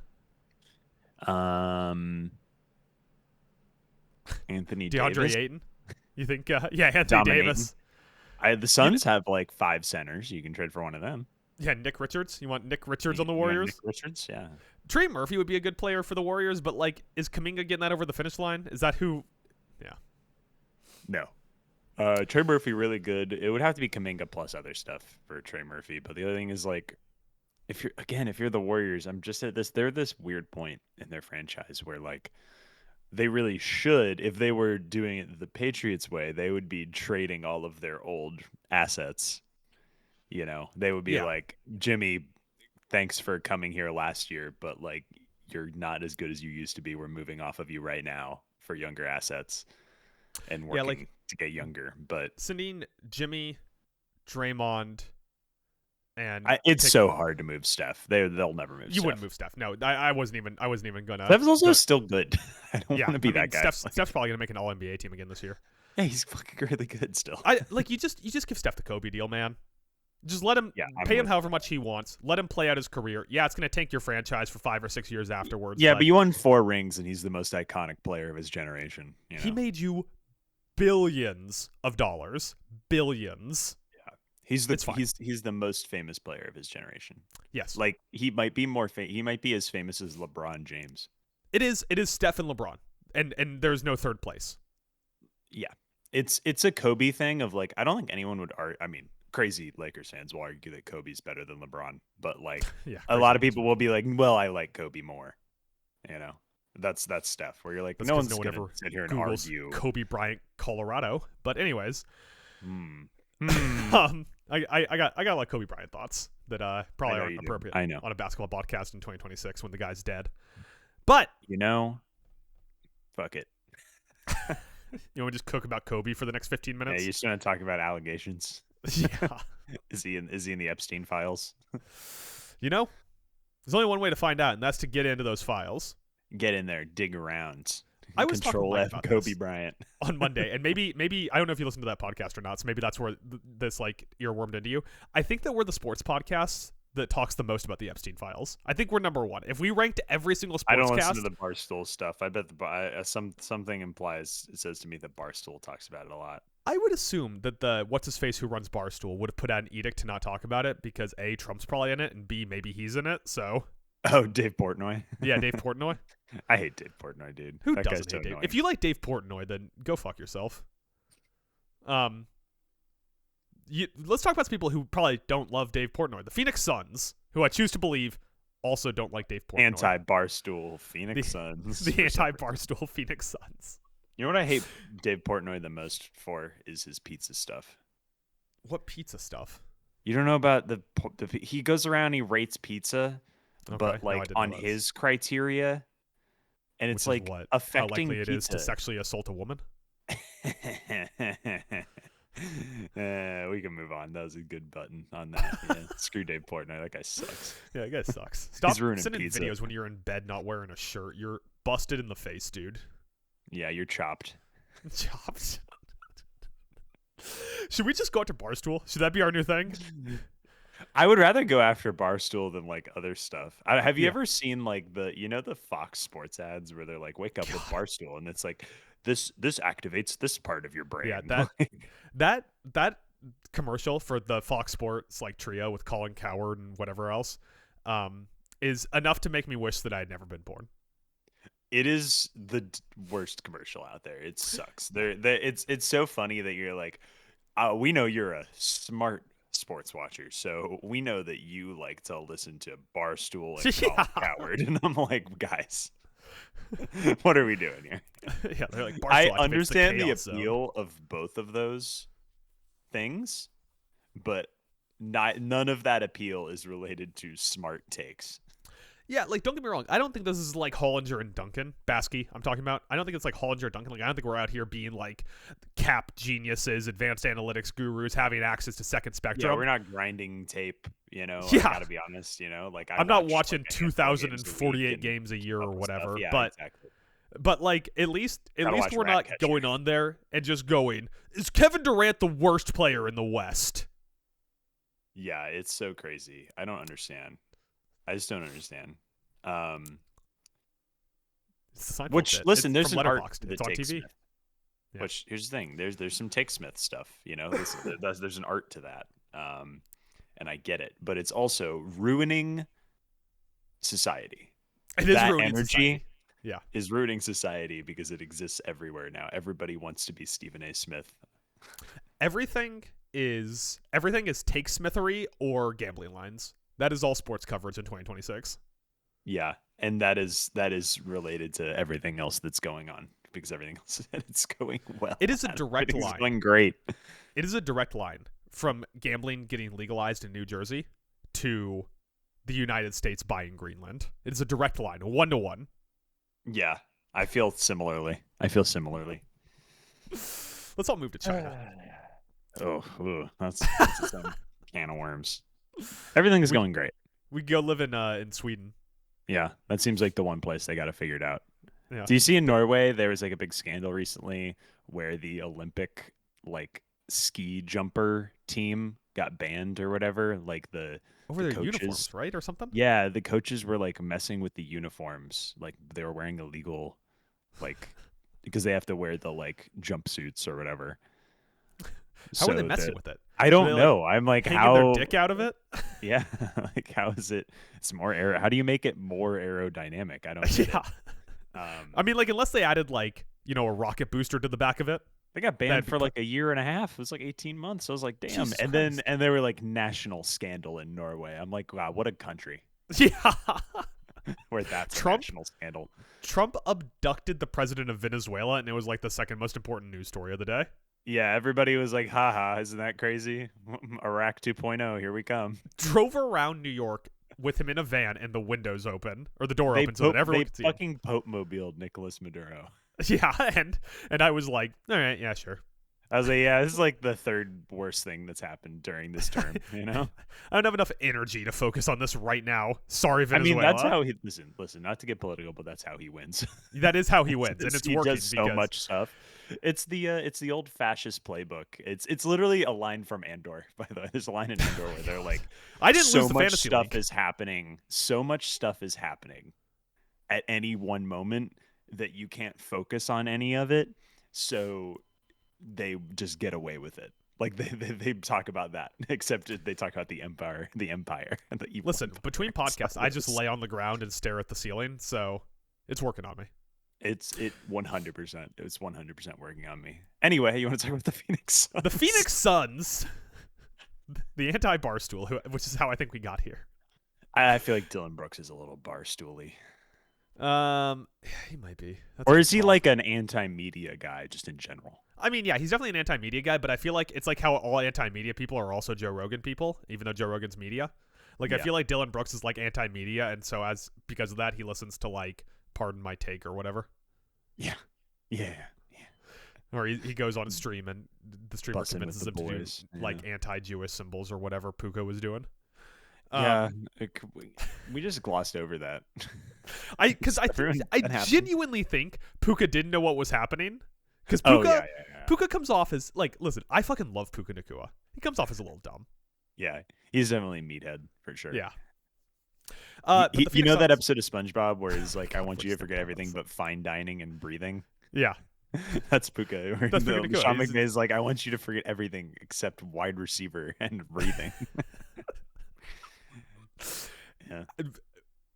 Anthony DeAndre Davis. Ayton? You think? Yeah, Anthony Davis. The Suns have like 5 centers. You can trade for one of them. Yeah, Nick Richards. You want Nick Richards on the Warriors? Nick Richards, yeah. Trey Murphy would be a good player for the Warriors, but like, is Kuminga getting that over the finish line? Is that who? Yeah. No. Trey Murphy really good. It would have to be Kuminga plus other stuff for Trey Murphy. But the other thing is, like, if you're the Warriors, I'm just at this. They're this weird point in their franchise where, like, they really should. If they were doing it the Patriots way, they would be trading all of their old assets. They would be Yeah. like, Jimmy, thanks for coming here last year, but like you're not as good as you used to be. We're moving off of you right now for younger assets and Yeah, like working to get younger. But sending Jimmy, Draymond, and it's so hard to move Steph. They'll never move. You Steph. wouldn't move Steph. No, I wasn't even gonna. Steph's also still good. I don't want to be that guy. Steph's probably gonna make an All NBA team again this year. Yeah, he's fucking really good still. You just give Steph the Kobe deal, man. Just let him pay him however much he wants. Let him play out his career. Yeah, it's gonna tank your franchise for 5 or 6 years afterwards. Yeah, but you won 4 rings, and he's the most iconic player of his generation. He made you billions of dollars. Billions. Yeah, he's the most famous player of his generation. Yes, like he might be he might be as famous as LeBron James. It is Steph and LeBron, and there's no third place. Yeah, it's a Kobe thing of like I don't think anyone would argue. I mean, crazy Lakers fans will argue that Kobe's better than LeBron, but like a lot of people will be like, well, I like Kobe more. That's Steph, where you're like, no one's going to sit here and Google's argue. Kobe Bryant, Colorado. But anyways, I got a lot of Kobe Bryant thoughts that probably aren't appropriate on a basketball podcast in 2026 when the guy's dead. But fuck it. You want to just cook about Kobe for the next 15 minutes? Yeah, you're just gonna talk about allegations. Yeah. Is he in the Epstein files? There's only one way to find out, and that's to get into those files. Get in there, dig around. I was Control F Kobe Bryant on Monday, and maybe I don't know if you listened to that podcast or not. So maybe that's where this like earwormed into you. I think that we're the sports podcast that talks the most about the Epstein files. I think we're number one. If we ranked every single sportscast, I don't listen to the Barstool stuff. I bet something implies it says to me that Barstool talks about it a lot. I would assume that the what's his face who runs Barstool would have put out an edict to not talk about it because A, Trump's probably in it, and B, maybe he's in it. So. Oh, Dave Portnoy. Yeah, Dave Portnoy. I hate Dave Portnoy, dude. Who doesn't hate Dave? If you like Dave Portnoy, then go fuck yourself. Let's talk about some people who probably don't love Dave Portnoy. The Phoenix Suns, who I choose to believe also don't like Dave Portnoy. Anti-Barstool Phoenix Suns. The anti-Barstool Phoenix Suns. You know what I hate Dave Portnoy the most for is his pizza stuff. What pizza stuff? You don't know about he goes around, he rates pizza, okay, but like on his criteria, and it's like what? affecting how likely it pizza. Is to sexually assault a woman. We can move on. That was a good button on that. Yeah. Screw Dave Portnoy. That guy sucks. Yeah, that guy sucks. Stop sending pizza. videos when you're in bed not wearing a shirt. You're busted in the face, dude. Yeah, you're chopped. Chopped? Should we just go out to Barstool? Should that be our new thing? I would rather go after Barstool than like other stuff. Have you ever seen like the Fox Sports ads where they're like, wake up with Barstool, and it's like this activates this part of your brain. Yeah, that commercial for the Fox Sports like trio with Colin Cowherd and whatever else is enough to make me wish that I had never been born. It is the worst commercial out there. It sucks. It's so funny that you're like, we know you're a smart sports watcher, so we know that you like to listen to Barstool and Colin Cowherd, and I'm like, guys, what are we doing here? Yeah, they're like, I understand the appeal of both of those things, but none of that appeal is related to smart takes. Yeah, like, don't get me wrong. I don't think this is like Hollinger and Duncan. Baskey, I'm talking about. I don't think it's like Hollinger and Duncan. Like, I don't think we're out here being like cap geniuses, advanced analytics gurus, having access to second spectrum. Yeah, we're not grinding tape, Yeah. I gotta be honest, like I'm not watching 2,048 games a year or whatever. Yeah, but exactly. But like at least we're not going on there and just going, is Kevin Durant the worst player in the West? Yeah, it's so crazy. I don't understand. I just don't understand. Which listen, there's an art to the it's on TV. Smith. Yeah. Which here's the thing, there's some Take Smith stuff, there's an art to that, and I get it, but it's also ruining society. It is that ruining energy. Society. Yeah, is ruining society because it exists everywhere now. Everybody wants to be Stephen A. Smith. Everything is Take Smithery or gambling lines. That is all sports coverage in 2026. Yeah, and that is related to everything else that's going on because everything else it's going well. It is a direct Everything's line. going great. It is a direct line from gambling getting legalized in New Jersey to the United States buying Greenland. It is a direct line, 1-to-1. Yeah, I feel similarly. Let's all move to China. That's its own can of worms. Everything's going great. We go live in Sweden. Yeah, that seems like the one place they got it figured out. Yeah. Do you see in Norway there was like a big scandal recently where the Olympic like ski jumper team got banned or whatever? Like Over the their coaches, uniforms, right, or something? yeah, the coaches were like messing with the uniforms, like they were wearing illegal, like because they have to wear the like jumpsuits or whatever. How are they So messing with it? I Are don't they, know. I'm like, hanging how? their dick out of it? Yeah, like how is it? It's more aero. How do you make it more aerodynamic? I don't. Get Yeah. it. I mean, like, unless they added, like, a rocket booster to the back of it. They got That'd banned be for like a year and a half. It was like 18 months. I was like, damn. Jesus And Christ. then they were like national scandal in Norway. I'm like, wow, what a country Yeah. where that's a Trump? national scandal. Trump abducted the president of Venezuela, and it was like the second most important news story of the day. Yeah, everybody was like, haha, isn't that crazy? Iraq 2.0, here we come. Drove around New York with him in a van and the windows open, or the door open so that everyone could see him. fucking Pope-mobiled Nicolas Maduro. Yeah, and I was like, all right, yeah, sure. I was like, yeah, this is like the third worst thing that's happened during this term, you know? I don't have enough energy to focus on this right now. Sorry, I Venezuela. mean, that's how he listen, not to get political, but that's how he wins. That is how he wins, and it's he working does so because much stuff. It's the old fascist playbook. It's literally a line from Andor, by the way. There's a line in Andor where they're like, I didn't so lose the much fantasy stuff league. is happening. So much stuff is happening at any one moment that you can't focus on any of it. So they just get away with it. Like they talk about that, except they talk about the empire, and the evil. Listen, empire. between podcasts, I just lay on the ground and stare at the ceiling, so it's working on me. It's 100%. It's 100% working on me. Anyway, you want to talk about the Phoenix Suns? The Phoenix Suns, the anti-barstool, which is how I think we got here. I feel like Dylan Brooks is a little barstooly. He might be. Or is he like an anti-media guy just in general? I mean, yeah, he's definitely an anti-media guy, but I feel like it's like how all anti-media people are also Joe Rogan people, even though Joe Rogan's media. Like, Yeah. I feel like Dylan Brooks is like anti-media, and so because of that, he listens to like Pardon My Take or whatever. Yeah. Or he goes on a stream and the streamer Bussin' with convinces the him to do boys, like anti-Jewish symbols or whatever Puka was doing. Yeah, we just glossed over that. I genuinely think Puka didn't know what was happening. Because Puka, Puka comes off as like, listen, I fucking love Puka Nacua. He comes off as a little dumb. Yeah, he's definitely a meathead for sure. Yeah. You know that episode of SpongeBob where he's like, "I want you to forget everything but fine dining and breathing." Yeah. That's Puka. That's Puka Nacua. Sean McVay is like, "I want you to forget everything except wide receiver and breathing." Yeah.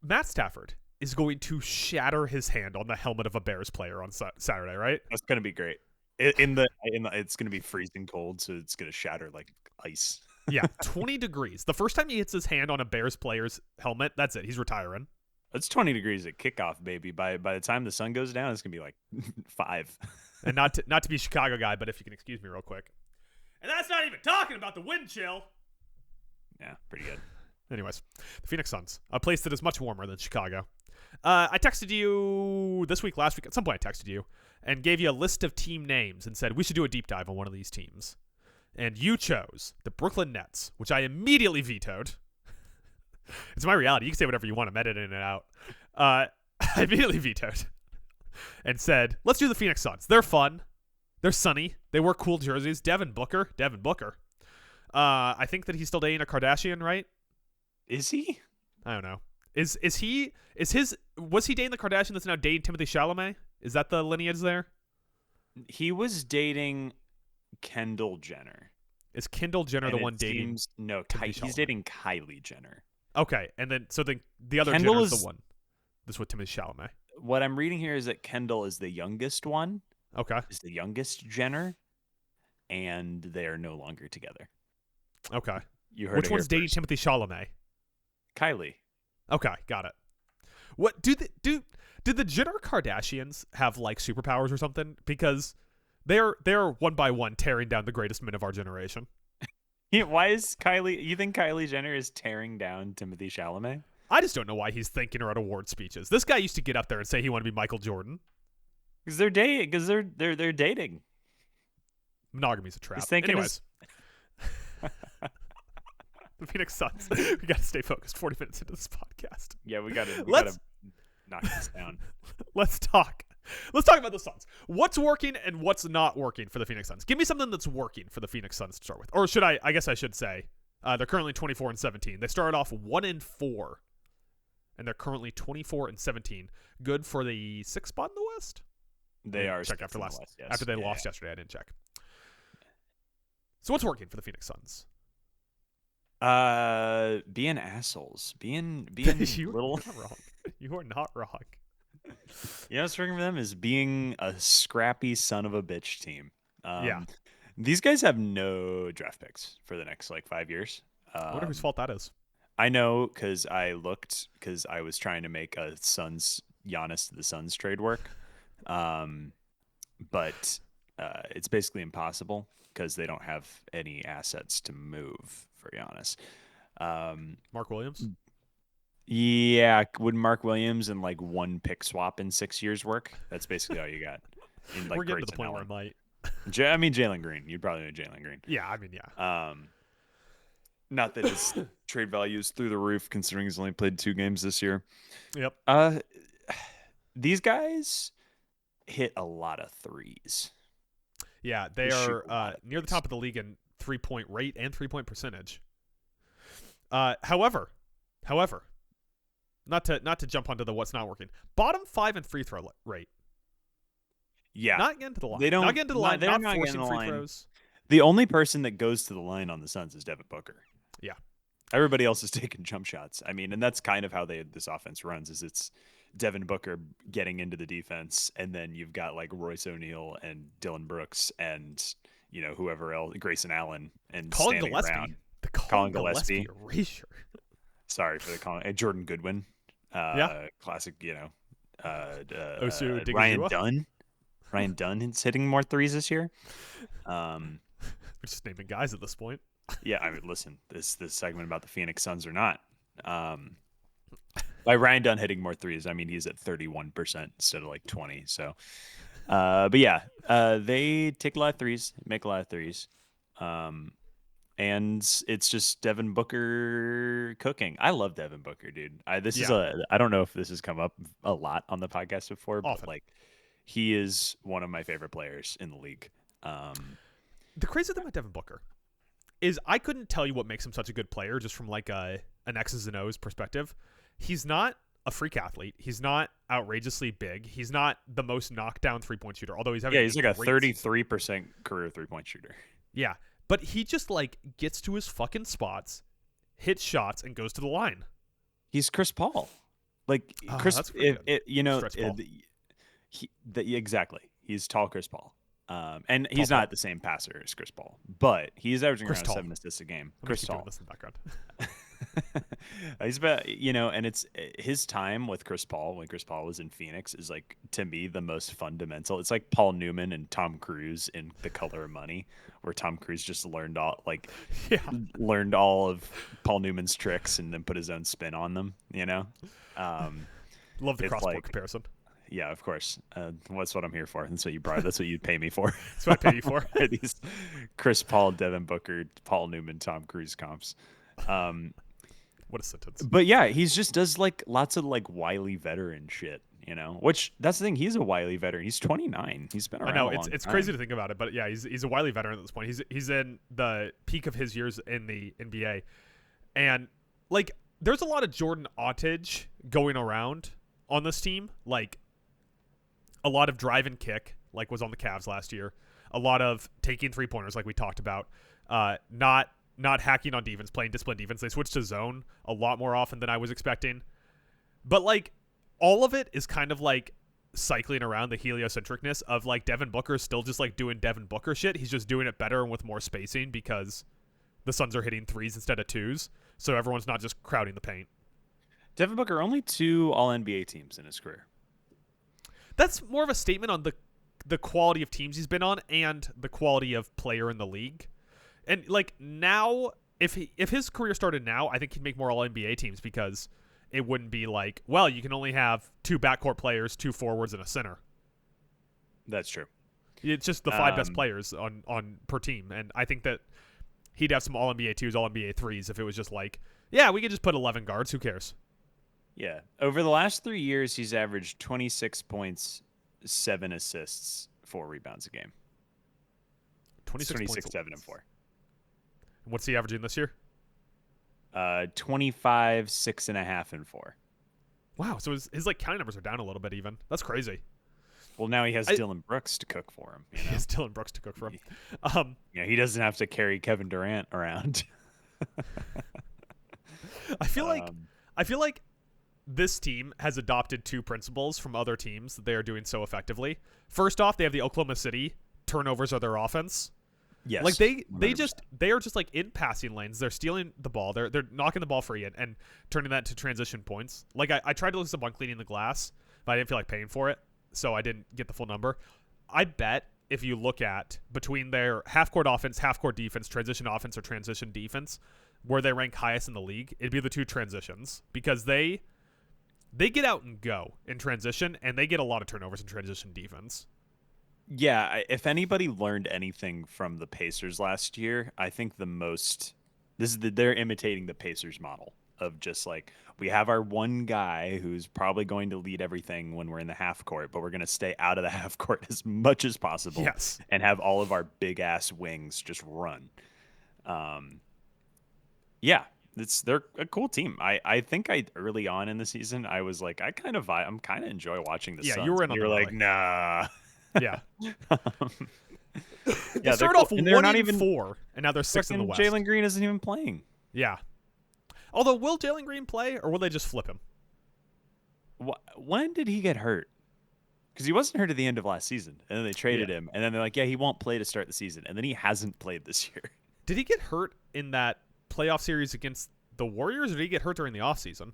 Matt Stafford is going to shatter his hand on the helmet of a Bears player on Saturday, right? That's gonna be great. It's gonna be freezing cold, so it's gonna shatter like ice. Yeah, 20 degrees. The first time he hits his hand on a Bears player's helmet, that's it. He's retiring. It's 20 degrees at kickoff, baby. By the time the sun goes down, it's gonna be like 5. And not to be a Chicago guy, but if you can excuse me real quick. And that's not even talking about the wind chill. Yeah, pretty good. Anyways, the Phoenix Suns, a place that is much warmer than Chicago. I texted you this week, last week, at some point I texted you, and gave you a list of team names and said we should do a deep dive on one of these teams. And you chose the Brooklyn Nets, which I immediately vetoed. It's my reality. You can say whatever you want. I'm editing it out. I immediately vetoed and said, let's do the Phoenix Suns. They're fun. They're sunny. They wear cool jerseys. Devin Booker. I think that he's still dating a Kardashian, right? Is he? I don't know. Was he dating the Kardashian that's now dating Timothy Chalamet? Is that the lineage there? He was dating Kendall Jenner. Is Kendall Jenner the one dating? No, he's dating Kylie Jenner. Okay, and then so the other Kendall Jenner is the one. This is with Timothy Chalamet. What I'm reading here is that Kendall is the youngest one. Okay. Is the youngest Jenner, and they are no longer together. Okay. You heard Which it one's here dating first. Timothy Chalamet? Kylie. Okay, got it. What did the Jenner Kardashians have like superpowers or something? Because they're one by one tearing down the greatest men of our generation. Why is Kylie? You think Kylie Jenner is tearing down Timothy Chalamet? I just don't know why he's thanking her at award speeches. This guy used to get up there and say he wanted to be Michael Jordan. Because they're dating. Because they're dating. Monogamy's a trap. Anyways. The Phoenix Suns. We got to stay focused 40 minutes into this podcast. Yeah, we got to knock this down. Let's talk about the Suns. What's working and what's not working for the Phoenix Suns? Give me something that's working for the Phoenix Suns to start with. Or should I guess I should say, they're currently 24-17. They started off 1-4, and they're currently 24-17. Good for the 6th spot in the West? They are. Check after West, yes. after they lost yesterday. I didn't check. So what's working for the Phoenix Suns? Being assholes. Being You're little. not wrong. You are not wrong. You know what's working for them is being a scrappy son of a bitch team. These guys have no draft picks for the next 5 years. I wonder whose fault that is. I know because I looked because I was trying to make a Giannis to the Suns trade work. But it's basically impossible because they don't have any assets to move for Giannis. Mark Williams? Yeah, would Mark Williams and one pick swap in 6 years work? That's basically all you got. We're getting to the point where I might. I mean, Jalen Green. You'd probably know Jalen Green. Yeah, I mean, yeah. Not that his trade value is through the roof, considering he's only played 2 games this year. Yep. These guys hit a lot of threes. Yeah, they are near the top of the league in 3-point rate and 3-point percentage. However, not to jump onto the what's not working. Bottom 5 in free throw rate. Yeah, not getting to the line. They don't not getting to the line. They're not forcing the free line. throws. The only person that goes to the line on the Suns is Devin Booker. Yeah, everybody else is taking jump shots. I mean, and that's kind of how this offense runs. Is it's Devin Booker getting into the defense, and then you've got Royce O'Neal and Dylan Brooks and whoever else, Grayson Allen and Colin standing Gillespie. around. The Colin Gillespie erasure. Sorry for the Colin. Jordan Goodwin. Classic. Osu Ryan Dunn. Ryan Dunn is hitting more threes this year. We're just naming guys at this point. Yeah, I mean, listen, this segment about the Phoenix Suns or not. By Ryan Dunn hitting more threes, I mean he's at 31% instead of 20. So, but yeah, they take a lot of threes, make a lot of threes, and it's just Devin Booker cooking. I love Devin Booker, dude. I don't know if this has come up a lot on the podcast before, Often. But he is one of my favorite players in the league. The crazy thing about Devin Booker is I couldn't tell you what makes him such a good player just from an X's and O's perspective. He's not a freak athlete. He's not outrageously big. He's not the most knockdown 3-point shooter, although he's having he's a 33% career 3-point shooter. Yeah, but he just gets to his fucking spots, hits shots, and goes to the line. He's Chris Paul. Chris Paul. Exactly. He's tall Chris Paul. And he's not the same passer as Chris Paul, but he's averaging around 7 assists a game. Chris Paul. Doing this in the background. He's about, and it's his time with Chris Paul when Chris Paul was in Phoenix is to me the most fundamental. It's like Paul Newman and Tom Cruise in The Color of Money, where Tom Cruise just learned all of Paul Newman's tricks and then put his own spin on them. Love the cross-sport comparison. Yeah, of course. That's what I'm here for. That's what you brought. That's what you'd pay me for. That's what I pay you for. These Chris Paul, Devin Booker, Paul Newman, Tom Cruise comps. What a sentence. But yeah, he just does lots of wily veteran shit, which that's the thing. He's a wily veteran. He's 29. He's been around. I know it's crazy to think about it, but yeah, he's a wily veteran at this point. He's in the peak of his years in the NBA, and there's a lot of Jordan Autage going around on this team. A lot of drive and kick, was on the Cavs last year. A lot of taking 3-pointers, we talked about. Not hacking on defense, playing disciplined defense. They switched to zone a lot more often than I was expecting. But all of it is kind of cycling around the heliocentricness of Devin Booker is still just doing Devin Booker shit. He's just doing it better and with more spacing because the Suns are hitting threes instead of twos. So everyone's not just crowding the paint. Devin Booker, only 2 All NBA teams in his career. That's more of a statement on the quality of teams he's been on and the quality of player in the league. And like now, if his career started now, I think he'd make more All NBA teams because it wouldn't be like, well, you can only have 2 backcourt players, 2 forwards, and a center. That's true. It's just the 5 best players on per team, and I think that he'd have some All NBA 2s, All NBA 3s if it was just like, yeah, we could just put 11 guards. Who cares? Yeah. Over the last 3 years, he's averaged 26 points, 7 assists, 4 rebounds a game. 26 points, 7, and 4. What's he averaging this year? 25, 6.5, and 4. Wow. So his like counting numbers are down a little bit even. That's crazy. Well, now he has Dylan Brooks to cook for him. You know? He has Dylan Brooks to cook for him. Yeah, he doesn't have to carry Kevin Durant around. I feel like this team has adopted 2 principles from other teams that they are doing so effectively. First off, they have the Oklahoma City turnovers are their offense. Yes. Like they are just like in passing lanes. They're stealing the ball. They're knocking the ball free and turning that to transition points. Like I tried to look up on cleaning the glass, but I didn't feel like paying for it, so I didn't get the full number. I bet if you look at between their half-court offense, half-court defense, transition offense, or transition defense, where they rank highest in the league, it'd be the 2 transitions because they get out and go in transition, and they get a lot of turnovers in transition defense. Yeah, if anybody learned anything from the Pacers last year, I think they're imitating the Pacers model of just like, we have our one guy who's probably going to lead everything when we're in the half court, but we're going to stay out of the half court as much as possible. Yes. And have all of our big ass wings just run. Yeah, they're a cool team. I think early on in the season, I was like, I'm kind of enjoy watching the Suns. Yeah, you were in on You're like, nah. Yeah. They started off 1-4, and now they're 6th in the West. Jalen Green isn't even playing. Yeah. Although, will Jalen Green play, or will they just flip him? When did he get hurt? Because he wasn't hurt at the end of last season, and then they traded him, and then they're like, yeah, he won't play to start the season, and then he hasn't played this year. Did he get hurt in that playoff series against the Warriors, or did he get hurt during the offseason?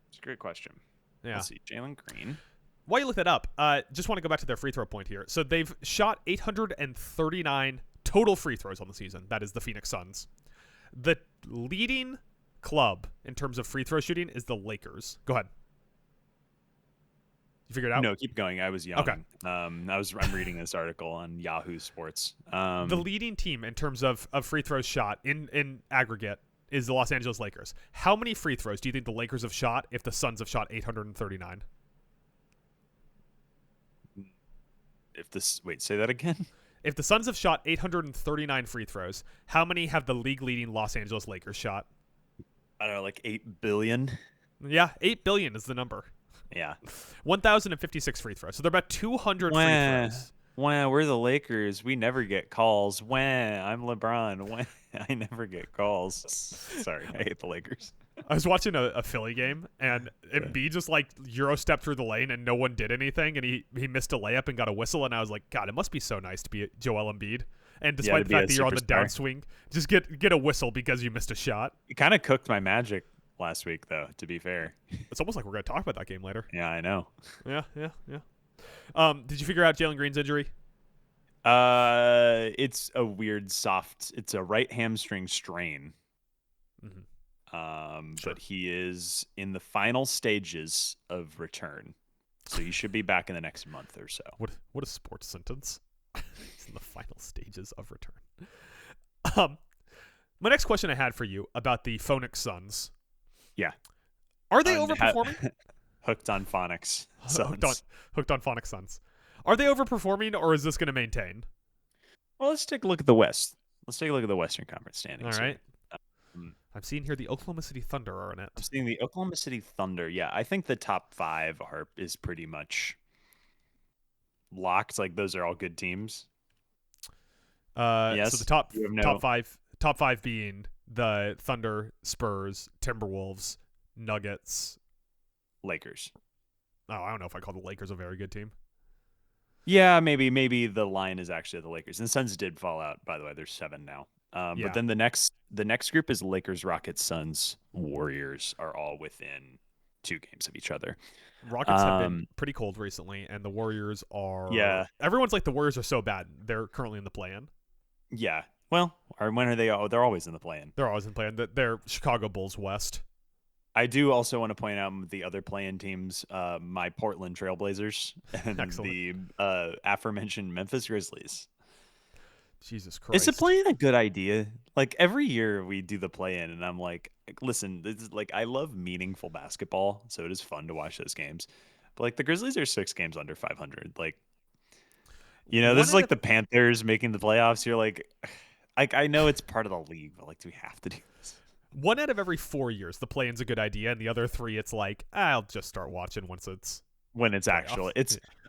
It's a great question. Yeah. Let's see. Jalen Green. While you look that up, just want to go back to their free throw point here. So they've shot 839 total free throws on the season. That is the Phoenix Suns. The leading club in terms of free throw shooting is the Lakers. Go ahead. You figured it out? No, keep going. I was young. Okay. I'm reading this article on Yahoo Sports. The leading team in terms of free throws shot in aggregate is the Los Angeles Lakers. How many free throws do you think the Lakers have shot if the Suns have shot 839? Say that again. If the Suns have shot 839 free throws, how many have the league-leading Los Angeles Lakers shot? I don't know, like 8 billion. Yeah, 8 billion is the number. Yeah. 1,056 free throws. So they're about 200 free throws. Wow, we're the Lakers. We never get calls. I'm LeBron. I never get calls. Sorry, I hate the Lakers. I was watching a Philly game, and Embiid just like Euro stepped through the lane, and no one did anything, and he missed a layup and got a whistle, and I was like, God, it must be so nice to be Joel Embiid. And despite the fact that you're on the downswing, just get a whistle because you missed a shot. It kind of cooked my magic last week, though, to be fair. It's almost like we're going to talk about that game later. Yeah, I know. Yeah. Did you figure out Jalen Green's injury? It's a weird it's a right hamstring strain. Mm-hmm. Sure. But he is in the final stages of return, so he should be back in the next month or so. What a sports sentence. He's in the final stages of return. My next question I had for you about the Phoenix Suns. Yeah. Are they overperforming? Hooked on phonics. Hooked on phonics Suns. Are they overperforming, or is this going to maintain? Well, let's take a look at the West. Let's take a look at the Western Conference standings. All right. I'm seeing here the Oklahoma City Thunder are in it. I'm seeing the Oklahoma City Thunder. Yeah, I think the top 5 is pretty much locked. Like, those are all good teams. Yes. So the top five being the Thunder, Spurs, Timberwolves, Nuggets, Lakers. Oh, I don't know if I call the Lakers a very good team. Yeah, maybe the line is actually the Lakers. And the Suns did fall out, by the way. There's 7 now. But then the next group is Lakers, Rockets, Suns, Warriors are all within 2 games of each other. Rockets have been pretty cold recently, and the Warriors are. Yeah. Everyone's like, the Warriors are so bad. They're currently in the play-in. Yeah. Well, or when are they? Oh, they're always in the play-in. They're always in the play-in. They're Chicago Bulls West. I do also want to point out the other play-in teams, my Portland Trailblazers and the aforementioned Memphis Grizzlies. Jesus Christ. Is the play-in a good idea? Like, every year we do the play-in, and I'm like, listen, this is, like, I love meaningful basketball, so it is fun to watch those games. But, like, the Grizzlies are 6 games under 500. Like, you know, this is like the Panthers making the playoffs. You're like, I know it's part of the league, but, like, do we have to do this? 1 out of every 4 years, the play-in's a good idea, and the other 3, it's like, I'll just start watching when it's actually.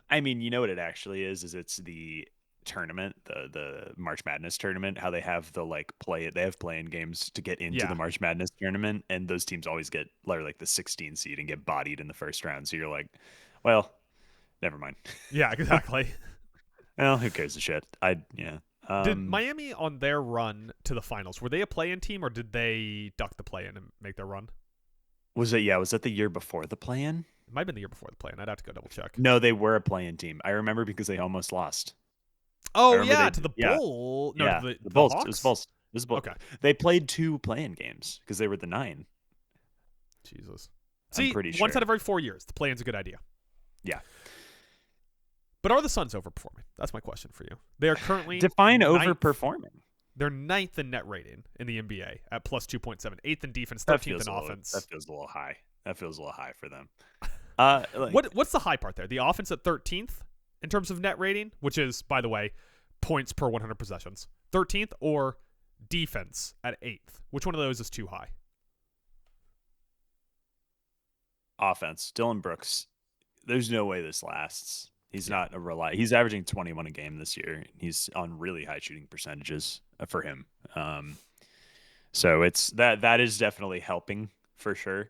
I mean, you know what it actually is it's the tournament, the March Madness tournament, how they have they have play-in games to get into the March Madness tournament, and those teams always get like the 16 seed and get bodied in the first round. So you're like, well, never mind. Yeah, exactly. Well, who cares a shit? Did Miami on their run to the finals, were they a play-in team, or did they duck the play-in and make their run? Was that the year before the play-in? It might have been the year before the play-in. I'd have to go double check. No, they were a play-in team. I remember because they almost lost. Oh, yeah, to the Bull. No, yeah, to the Bulls. Hawks? It was Bulls. It was Bulls. Okay. They played 2 play-in games because they were the 9. Jesus. I'm pretty sure. 1 out of every 4 years, the play-in's a good idea. Yeah. But are the Suns overperforming? That's my question for you. They are currently define overperforming. They're 9th in net rating in the NBA at plus 2.7, 8th in defense, 13th in offense. That feels a little high. That feels a little high for them. What's the high part there? The offense at 13th in terms of net rating, which is, by the way, points per 100 possessions. 13th, or defense at 8th? Which one of those is too high? Offense. Dylan Brooks. There's no way this lasts. He's not a He's averaging 21 a game this year. He's on really high shooting percentages for him. So it's that is definitely helping for sure.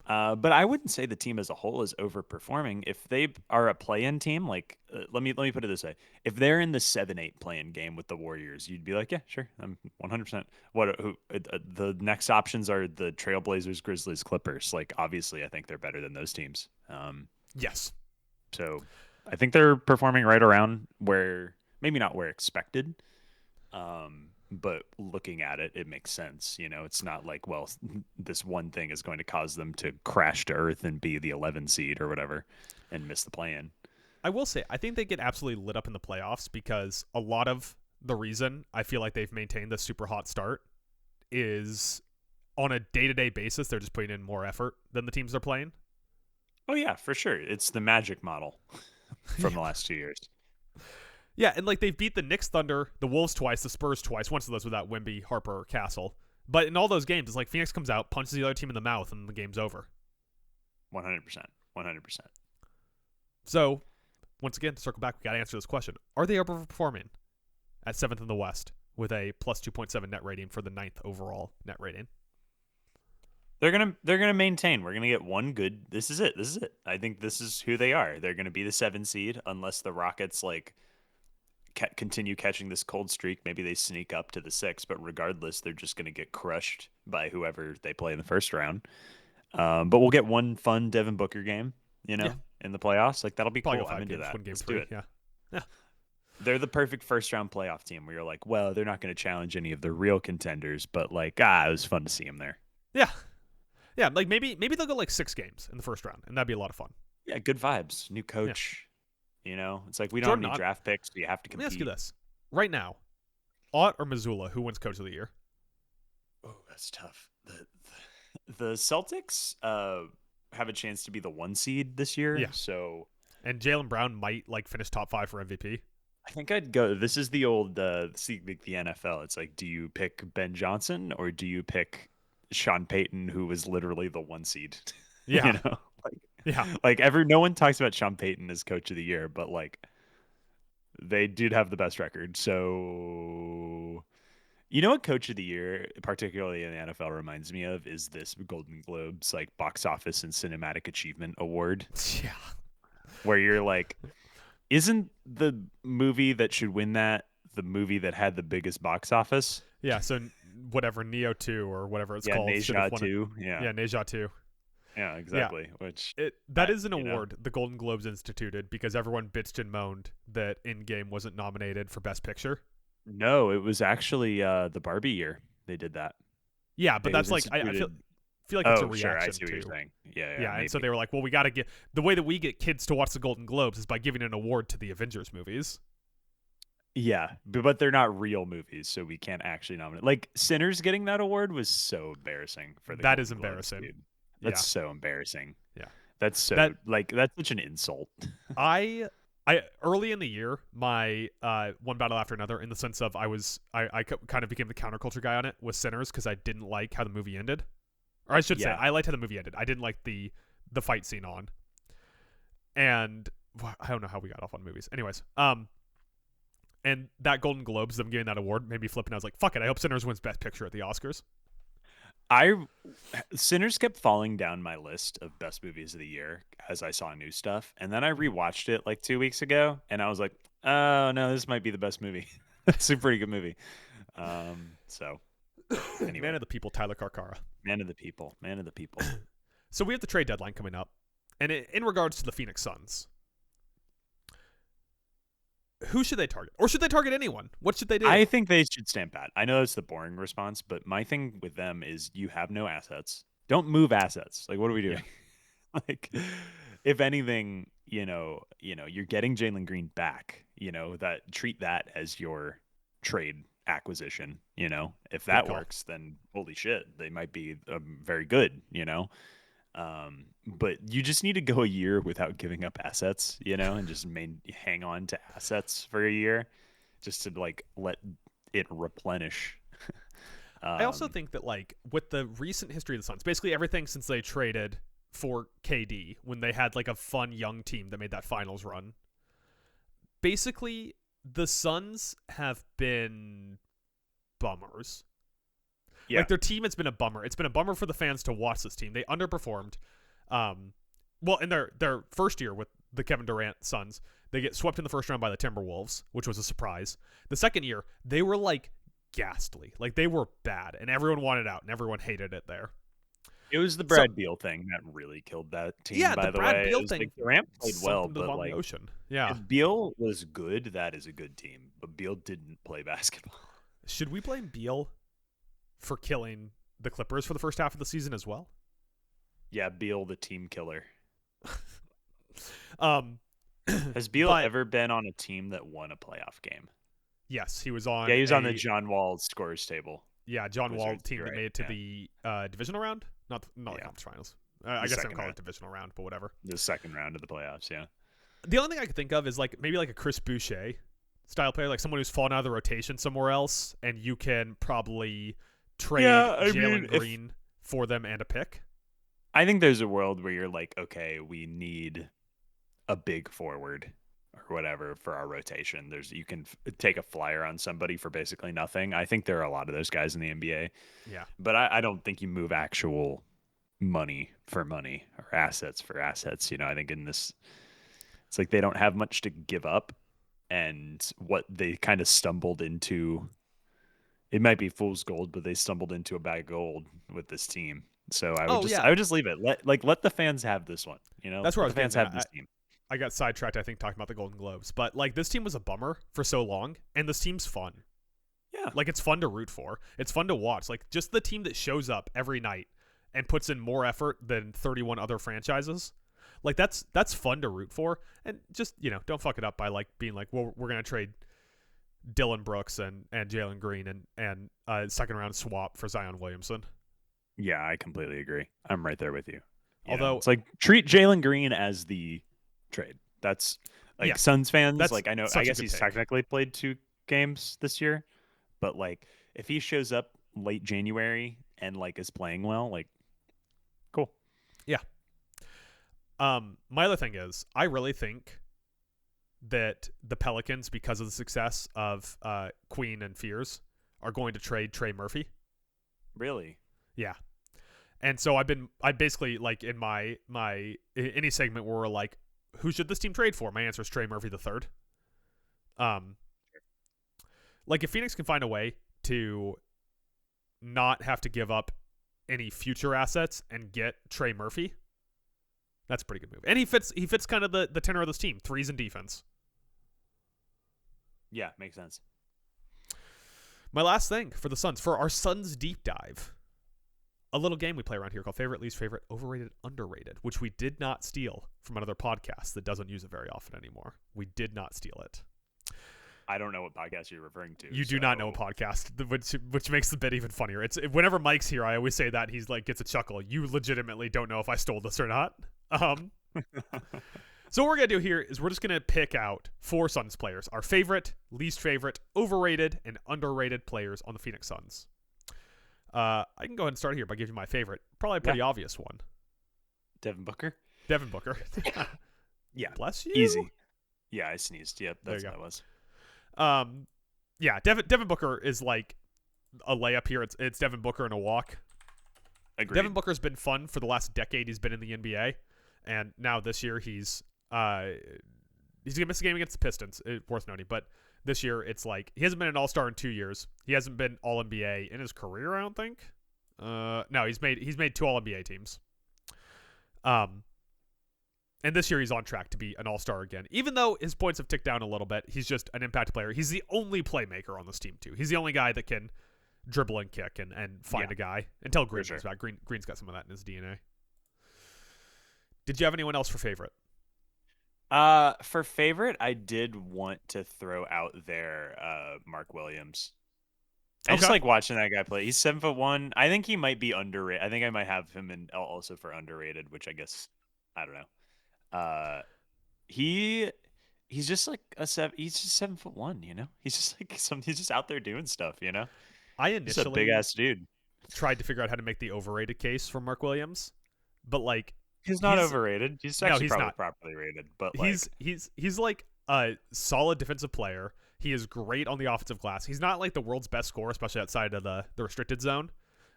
But I wouldn't say the team as a whole is overperforming. If they are a play-in team, like let me put it this way: if they're in the 7-8 play-in game with the Warriors, you'd be like, yeah, sure, I'm 100%. The next options are the Trailblazers, Grizzlies, Clippers. Like, obviously, I think they're better than those teams. Yes. So I think they're performing right around where, maybe not where expected, but looking at it, it makes sense. You know, it's not like, well, this one thing is going to cause them to crash to earth and be the 11 seed or whatever and miss the play-in. I will say, I think they get absolutely lit up in the playoffs because a lot of the reason I feel like they've maintained this super hot start is on a day-to-day basis, they're just putting in more effort than the teams they're playing. Oh, yeah, for sure. It's the magic model from the last 2 years. Yeah, and like they've beat the Knicks, Thunder, the Wolves twice, the Spurs twice, once of those without Wemby, Harper, or Castle. But in all those games, it's like Phoenix comes out, punches the other team in the mouth, and the game's over. 100%. So, once again, to circle back, we got to answer this question. Are they overperforming at 7th in the West with a plus 2.7 net rating for the 9th overall net rating? They're gonna maintain. We're gonna get one good. This is it. I think this is who they are. They're gonna be the 7 seed unless the Rockets continue catching this cold streak. Maybe they sneak up to the 6, but regardless, they're just gonna get crushed by whoever they play in the first round. But we'll get one fun Devin Booker game, in the playoffs. Like, that'll be probably cool. I'm into that. Let's do it. Yeah. They're the perfect first round playoff team where you're like, well, they're not going to challenge any of the real contenders, but it was fun to see them there. Yeah. Yeah, like maybe they'll go 6 games in the first round, and that'd be a lot of fun. Yeah, good vibes. New coach. Yeah. It's like we don't have any draft picks, so you have to compete. Let me ask you this. Right now, Ott or Missoula, who wins Coach of the Year? Oh, that's tough. The Celtics have a chance to be the 1 seed this year. Yeah. So, and Jaylen Brown might finish top 5 for MVP. I think I'd go. This is the old the NFL. It's like, do you pick Ben Johnson or do you pick Sean Payton, who was literally the 1 seed? Yeah. No one talks about Sean Payton as Coach of the Year, but they did have the best record. So, what Coach of the Year, particularly in the NFL, reminds me of is this Golden Globes box office and cinematic achievement award. Yeah. Where you're like, isn't the movie that should win that the movie that had the biggest box office? Yeah. So whatever, Neo 2 or whatever it's called. Neja 2. Yeah, Neja 2. Yeah, Yeah. exactly. Which That is an you know, award the Golden Globes instituted because everyone bitched and moaned that In-Game wasn't nominated for Best Picture. no, it was actually the Barbie year they did that. Yeah, but It was that's like I feel instituted. feel like it's a Oh, sure, I reaction see what you're to. saying. Yeah, yeah, Yeah, and so maybe. they were like, well, we got to get the way that we get kids to watch the Golden Globes is by giving an award to the Avengers movies. Yeah, but they're not real movies, so we can't actually nominate. Like Sinners getting that award was so embarrassing for the That is Golden Globes, embarrassing. dude. That's Yeah. so embarraing. Yeah. That's so That like that's such an insult. I I early in the year, my one battle after another, in the sense of I kind of became the counterculture guy on it with Sinners because I didn't like how the movie ended, or I should say Yeah. I liked how the movie ended. I didn't like the fight scene on, and I don't know how we got off on movies. Anyways, and that Golden Globes, them giving that award, made me flip, and I was like, fuck it, I hope Sinners wins Best Picture at the Oscars. I Sinners kept falling down my list of best movies of the year as I saw new stuff, and then I rewatched it like 2 weeks ago, and I was like, "Oh no, this might be the best movie." It's a pretty good movie. So anyway, Man of the People, Tyler Carcara. man of the people, man of the people. So we have the trade deadline coming up, and in regards to the Phoenix Suns, who should they target, or should they target anyone? What should they do? I think they should stand pat. I know it's the boring response, but my thing with them is you have no assets. Don't move assets. Like, what are we doing? Like, if anything, you're getting Jalen Green back. That treat that as your trade acquisition. If that works, then holy shit, they might be very good. But you just need to go a year without giving up assets, and just hang on to assets for a year, just to like let it replenish. I also think that like with the recent history of the Suns, basically everything since they traded for KD when they had like a fun young team that made that finals run, basically the Suns have been bummers. Yeah. Like their team has been a bummer. It's been a bummer for the fans to watch this team. They underperformed. Well, in their first year with the Kevin Durant Suns, they get swept in the first round by the Timberwolves, which was a surprise. The second year, they were like ghastly. Like they were bad, and everyone wanted out, and everyone hated it there. It was the Brad Beal thing that really killed that team. Yeah, by the the Brad way, Beal it was thing like Durant played well, sunk them to the but bottom of like the ocean. Yeah. if Beal was good, that is a good team. But Beal didn't play basketball. Should we blame Beal for killing the Clippers for the first half of the season as well? Yeah, Beal, the team killer. Has Beal ever been on a team that won a playoff game? Yes, he was on. Yeah, he was on the John Wall scorers table. Yeah, John Wall team that right, made it to the divisional round, not the conference finals. I guess I don't call it divisional round, but whatever. The second round of the playoffs, yeah. The only thing I could think of is like maybe like a Chris Boucher style player, like someone who's fallen out of the rotation somewhere else, and you can probably trade Jalen Green for them and a pick. I think there's a world where you're like, okay, we need a big forward or whatever for our rotation. You can take a flyer on somebody for basically nothing. I think there are a lot of those guys in the NBA. Yeah, but I don't think you move actual money for money or assets for assets. I think in this, it's like they don't have much to give up, and what they kind of stumbled into. It might be fool's gold, but they stumbled into a bag of gold with this team. So I would just leave it. Let the fans have this one. That's where the fans have this team. I got sidetracked, I think, talking about the Golden Globes, but like this team was a bummer for so long, and this team's fun. Yeah, like it's fun to root for. It's fun to watch. Like just the team that shows up every night and puts in more effort than 31 other franchises. Like that's fun to root for, and just don't fuck it up by like being like, well, we're gonna trade Dylan Brooks and Jalen Green and second round swap for Zion Williamson. Yeah, I completely agree. I'm right there with you. Although it's like treat Jalen Green as the trade. That's like Suns fans. Like I guess he's technically played 2 games this year, but like if he shows up late January and like is playing well, like cool. Yeah. My other thing is I really think that the Pelicans, because of the success of Queen and Fears, are going to trade Trey Murphy. Really? Yeah. And so I basically like in my any segment where we're like, who should this team trade for? My answer is Trey Murphy the third. Like if Phoenix can find a way to not have to give up any future assets and get Trey Murphy, That's a pretty good move. And he fits kind of the tenor of this team. Threes and defense. Yeah, makes sense. My last thing for the Suns, for our Suns deep dive, a little game we play around here called Favorite, Least Favorite, Overrated, Underrated, which we did not steal from another podcast that doesn't use it very often anymore. We did not steal it. I don't know what podcast you're referring to. You do not know a podcast, which makes the bit even funnier. It's whenever Mike's here, I always say that he's like gets a chuckle. You legitimately don't know if I stole this or not. So what we're going to do here is we're just going to pick out 4 Suns players, our favorite, least favorite, overrated, and underrated players on the Phoenix Suns. I can go ahead and start here by giving you my favorite, probably a pretty obvious one. Devin Booker. Yeah. Bless you. Easy. Yeah, I sneezed. Yep, that's what that was. Yeah, Devin Booker is like a layup here. It's Devin Booker in a walk. Agreed. Devin Booker's been fun for the last decade he's been in the NBA, and now this year he's gonna miss a game against the Pistons. Worth noting, but this year it's like he hasn't been an All-Star in 2 years. He hasn't been All-NBA in his career, I don't think. No, he's made 2 All-NBA teams. And this year he's on track to be an All-Star again. Even though his points have ticked down a little bit, he's just an impact player. He's the only playmaker on this team too. He's the only guy that can dribble and kick and find a guy until Green comes back. Green's got some of that in his DNA. Did you have anyone else for favorite? For favorite, I did want to throw out there Mark Williams. I just like watching that guy play. He's 7'1". I think he might be underrated. I think I might have him in also for underrated, which I guess I don't know. He's just like he's just 7'1", you know? He's just like he's just out there doing stuff, you know? I initially he's a big ass dude. Tried to figure out how to make the overrated case for Mark Williams, but like he's not overrated. He's actually probably not properly rated, but he's like a solid defensive player. He is great on the offensive glass. He's not like the world's best scorer, especially outside of the restricted zone.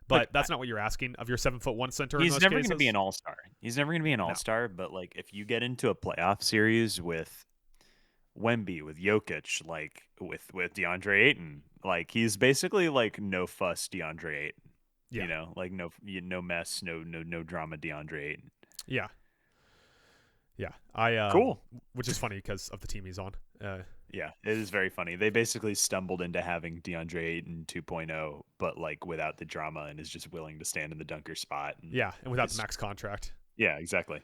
But that's not what you're asking of your 7'1" center. He's never going to be an all-star. He's never going to be an all-star. But like, if you get into a playoff series with Wemby, with Jokic, like with DeAndre Ayton, like he's basically like no fuss DeAndre Ayton. Yeah. You know, like no mess, no drama DeAndre Ayton. Yeah. Cool. Which is funny because of the team he's on. Yeah, it is very funny. They basically stumbled into having DeAndre Ayton 2.0, but like without the drama, and is just willing to stand in the dunker spot. And without the max contract. Yeah, exactly.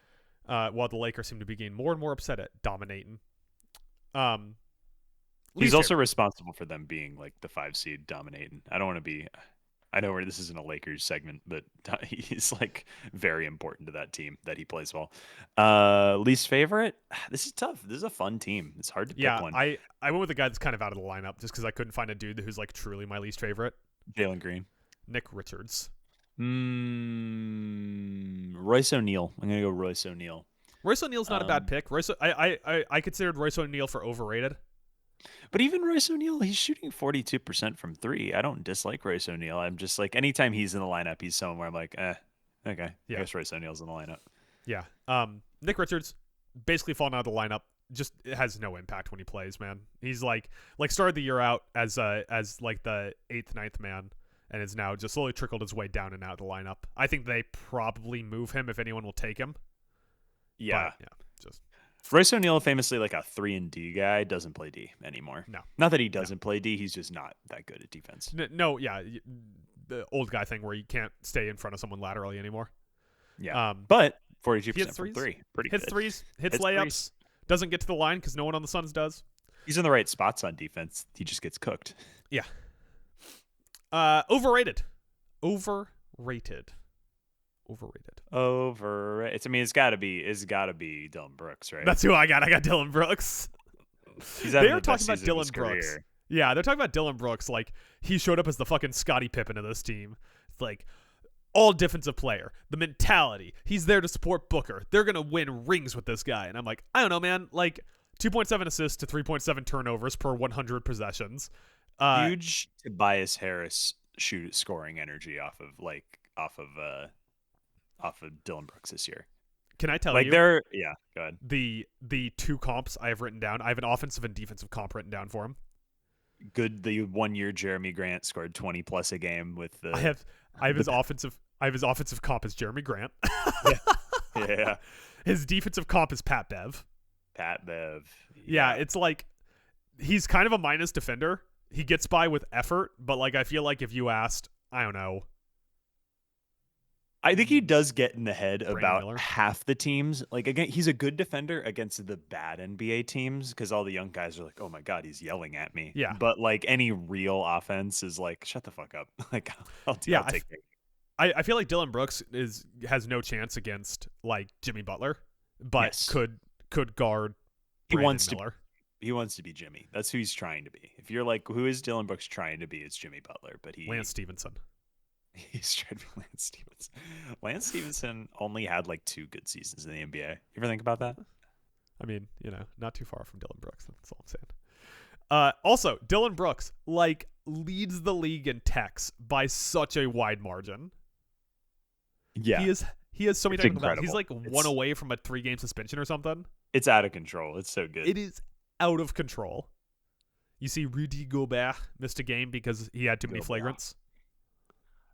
While the Lakers seem to be getting more and more upset at dominating. He's also responsible for them being like the 5 seed dominating. I don't want to be. I know where this isn't a Lakers segment, but he's like very important to that team that he plays well. Least favorite? This is tough. This is a fun team. It's hard to pick one. I went with a guy that's kind of out of the lineup just because I couldn't find a dude who's like truly my least favorite. Jalen Green. Nick Richards. Royce O'Neal. I'm gonna go Royce O'Neal. Royce O'Neal's not a bad pick. I considered Royce O'Neal for overrated. But even Royce O'Neal, he's shooting 42% from 3. I don't dislike Royce O'Neal. I'm just like, anytime he's in the lineup, he's someone where I'm like, okay. Yeah. I guess Royce O'Neal's in the lineup. Yeah. Nick Richards, basically falling out of the lineup, just has no impact when he plays, man. He's like started the year out as like the 8th, 9th man, and is now just slowly trickled his way down and out of the lineup. I think they probably move him if anyone will take him. Yeah. But, just. Royce O'Neal, famously like a 3-and-D guy, doesn't play D anymore. No. Not that he doesn't play D, he's just not that good at defense. No, yeah. The old guy thing where you can't stay in front of someone laterally anymore. Yeah. But 42% from 3. Pretty hits good. Threes, hits layups, doesn't get to the line because no one on the Suns does. He's in the right spots on defense. He just gets cooked. Yeah. Overrated. I mean, it's got to be Dillon Brooks, right? That's who I got. I got Dillon Brooks. They are talking about Dillon Brooks. Career. Yeah, they're talking about Dillon Brooks like he showed up as the fucking Scottie Pippen of this team. It's like all defensive player, the mentality. He's there to support Booker. They're gonna win rings with this guy, and I'm like, I don't know, man. Like 2.7 assists to 3.7 turnovers per 100 possessions. Huge Tobias Harris scoring energy off of Dillon Brooks this year. Can I tell you? Go ahead. The 2 comps I have written down. I have an offensive and defensive comp written down for him. Good. The 1 year Jeremy Grant scored 20 plus a game with the. I have his offensive comp as Jeremy Grant. Yeah. His defensive comp is Pat Bev. Pat Bev. Yeah, it's like he's kind of a minus defender. He gets by with effort, but like I feel like if you asked, I don't know, I think he does get in the head about Miller. half the teams. Like, again, he's a good defender against the bad NBA teams because all the young guys are like, oh my God, he's yelling at me. Yeah. But like any real offense is like, shut the fuck up. Like, I'll take it. I feel like Dylan Brooks has no chance against like Jimmy Butler, but could guard Brandon Miller. He wants to be Jimmy. That's who he's trying to be. If you're like, who is Dylan Brooks trying to be? It's Jimmy Butler, but Lance Stevenson. He's trying to be Lance Stevenson. Lance Stevenson only had like 2 good seasons in the NBA. You ever think about that? I mean, not too far from Dylan Brooks. That's all I'm saying. Also, Dylan Brooks like leads the league in techs by such a wide margin. Yeah, he has so many technical fouls. He's like one away from a 3-game suspension or something. It's out of control. It's so good. It is out of control. You see, Rudy Gobert missed a game because he had too many flagrants.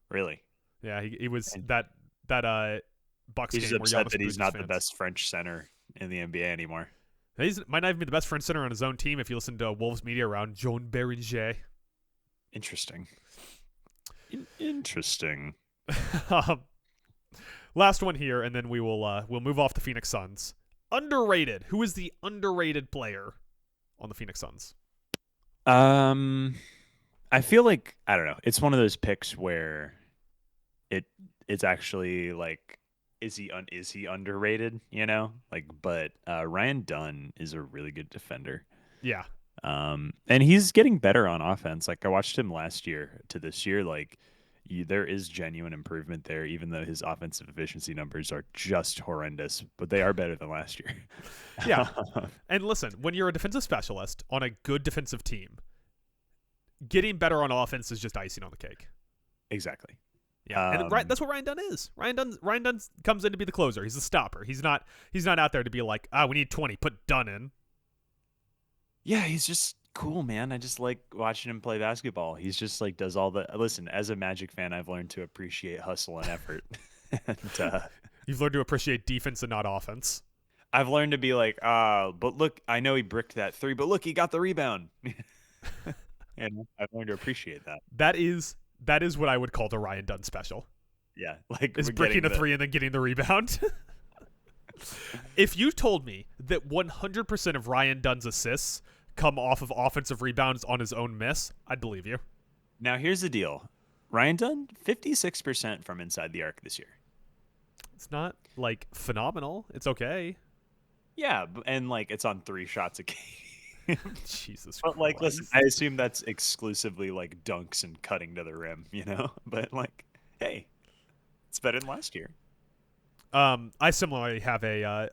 Really? Yeah, he was that Bucks he's game. He's upset that he's not the best French center in the NBA anymore. He might not even be the best French center on his own team if you listen to Wolves media around Joan Beringer. Interesting. Interesting. Last one here, and then we'll move off the Phoenix Suns. Underrated. Who is the underrated player on the Phoenix Suns? I feel like, I don't know. It's one of those picks where it's actually like, is he underrated? But Ryan Dunn is a really good defender. Yeah. And he's getting better on offense. Like I watched him last year to this year. Like there is genuine improvement there, even though his offensive efficiency numbers are just horrendous, but they are better than last year. Yeah. And listen, when you're a defensive specialist on a good defensive team, getting better on offense is just icing on the cake. Exactly. Yeah, and that's what Ryan Dunn is. Ryan Dunn comes in to be the closer. He's a stopper. He's not out there to be like, we need 20, put Dunn in. Yeah, he's just cool, man. I just like watching him play basketball. He's just like does all the. Listen, as a Magic fan, I've learned to appreciate hustle and effort. And, you've learned to appreciate defense and not offense. I've learned to be like, but look, I know he bricked that 3, but look, he got the rebound. And I've learned to appreciate that. That is what I would call the Ryan Dunn special. Yeah, like is bricking a 3 and then getting the rebound. If you told me that 100% of Ryan Dunn's assists come off of offensive rebounds on his own miss, I'd believe you. Now here's the deal. Ryan Dunn, 56% from inside the arc this year. It's not like phenomenal. It's okay. Yeah, and like it's on 3 shots a game. Jesus but Christ. Like, listen, I assume that's exclusively like dunks and cutting to the rim, But like, hey, it's better than last year. I similarly have a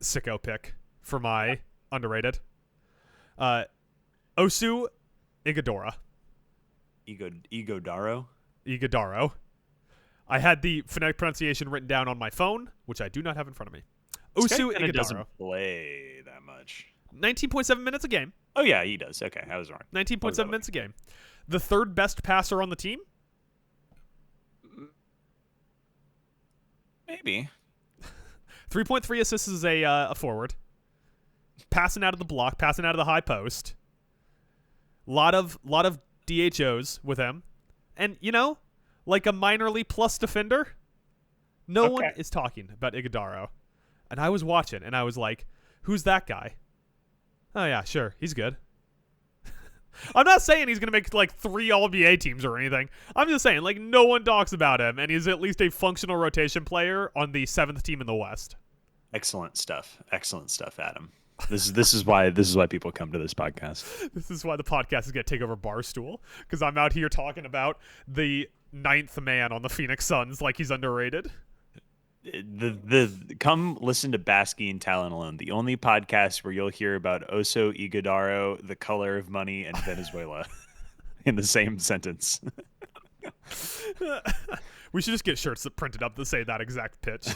sicko pick for my underrated. Osu Ighodaro. Ighodaro. I had the phonetic pronunciation written down on my phone, which I do not have in front of me. Osu Ighodaro doesn't play that much. 19.7 minutes a game. Oh, yeah, he does. Okay, I was wrong. 19.7 minutes a game. The third best passer on the team? Maybe. 3.3 assists as a forward. Passing out of the block, passing out of the high post. Lot of DHOs with him. And, like a minor league plus defender, no one is talking about Ighodaro. And I was watching, and I was like, who's that guy? Oh, yeah, sure. He's good. I'm not saying he's going to make, like, 3 All-NBA teams or anything. I'm just saying, like, no one talks about him, and he's at least a functional rotation player on the 7th team in the West. Excellent stuff, Adam. This is why people come to this podcast. This is why the podcast is going to take over Barstool, because I'm out here talking about the 9th man on the Phoenix Suns like he's underrated. Come listen to BASKEY and Talent Alone, the only podcast where you'll hear about Oso Ighodaro, the color of money, and Venezuela in the same sentence. We should just get shirts that printed up that say that exact pitch.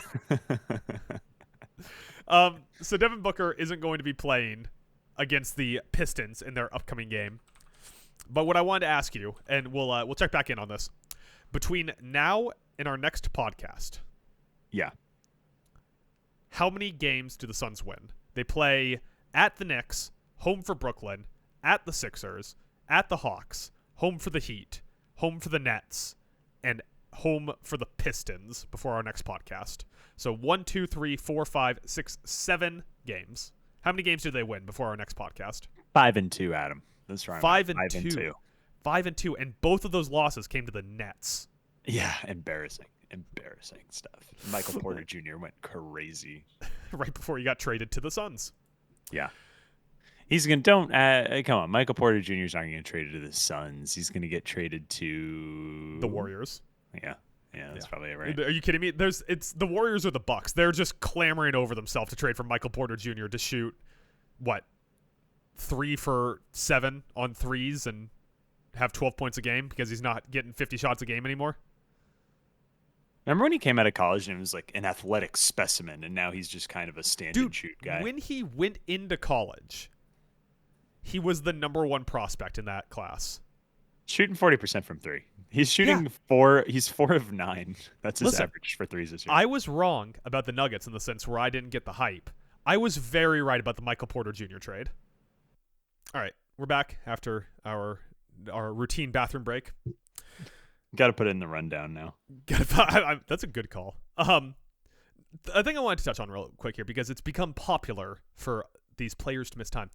So Devin Booker isn't going to be playing against the Pistons in their upcoming game. But what I wanted to ask you, and we'll check back in on this, between now and our next podcast. Yeah. How many games do the Suns win? They play at the Knicks, home for Brooklyn, at the Sixers, at the Hawks, home for the Heat, home for the Nets, and home for the Pistons before our next podcast. So 1, 2, 3, 4, 5, 6, 7 games. How many games do they win before our next podcast? 5-2, Adam. That's right. 5-2. 5-2, and both of those losses came to the Nets. Yeah, embarrassing stuff. Michael Porter Jr. went crazy right before he got traded to the Suns. Yeah. He's going to come on. Michael Porter Jr. is not going to get traded to the Suns. He's going to get traded to the Warriors. Yeah, that's probably it, right? Are you kidding me? It's the Warriors or the Bucks. They're just clamoring over themselves to trade for Michael Porter Jr. to shoot 3 for 7 on threes and have 12 points a game because he's not getting 50 shots a game anymore. Remember when he came out of college and was like an athletic specimen, and now he's just kind of a stand-and-shoot guy? When he went into college, he was the number 1 prospect in that class. Shooting 40% from 3. He's shooting 4. He's 4 of 9. That's his average for threes this year. I was wrong about the Nuggets in the sense where I didn't get the hype. I was very right about the Michael Porter Jr. trade. All right, we're back after our routine bathroom break. Got to put it in the rundown now. That's a good call. I think I wanted to touch on real quick here because it's become popular for these players to miss time.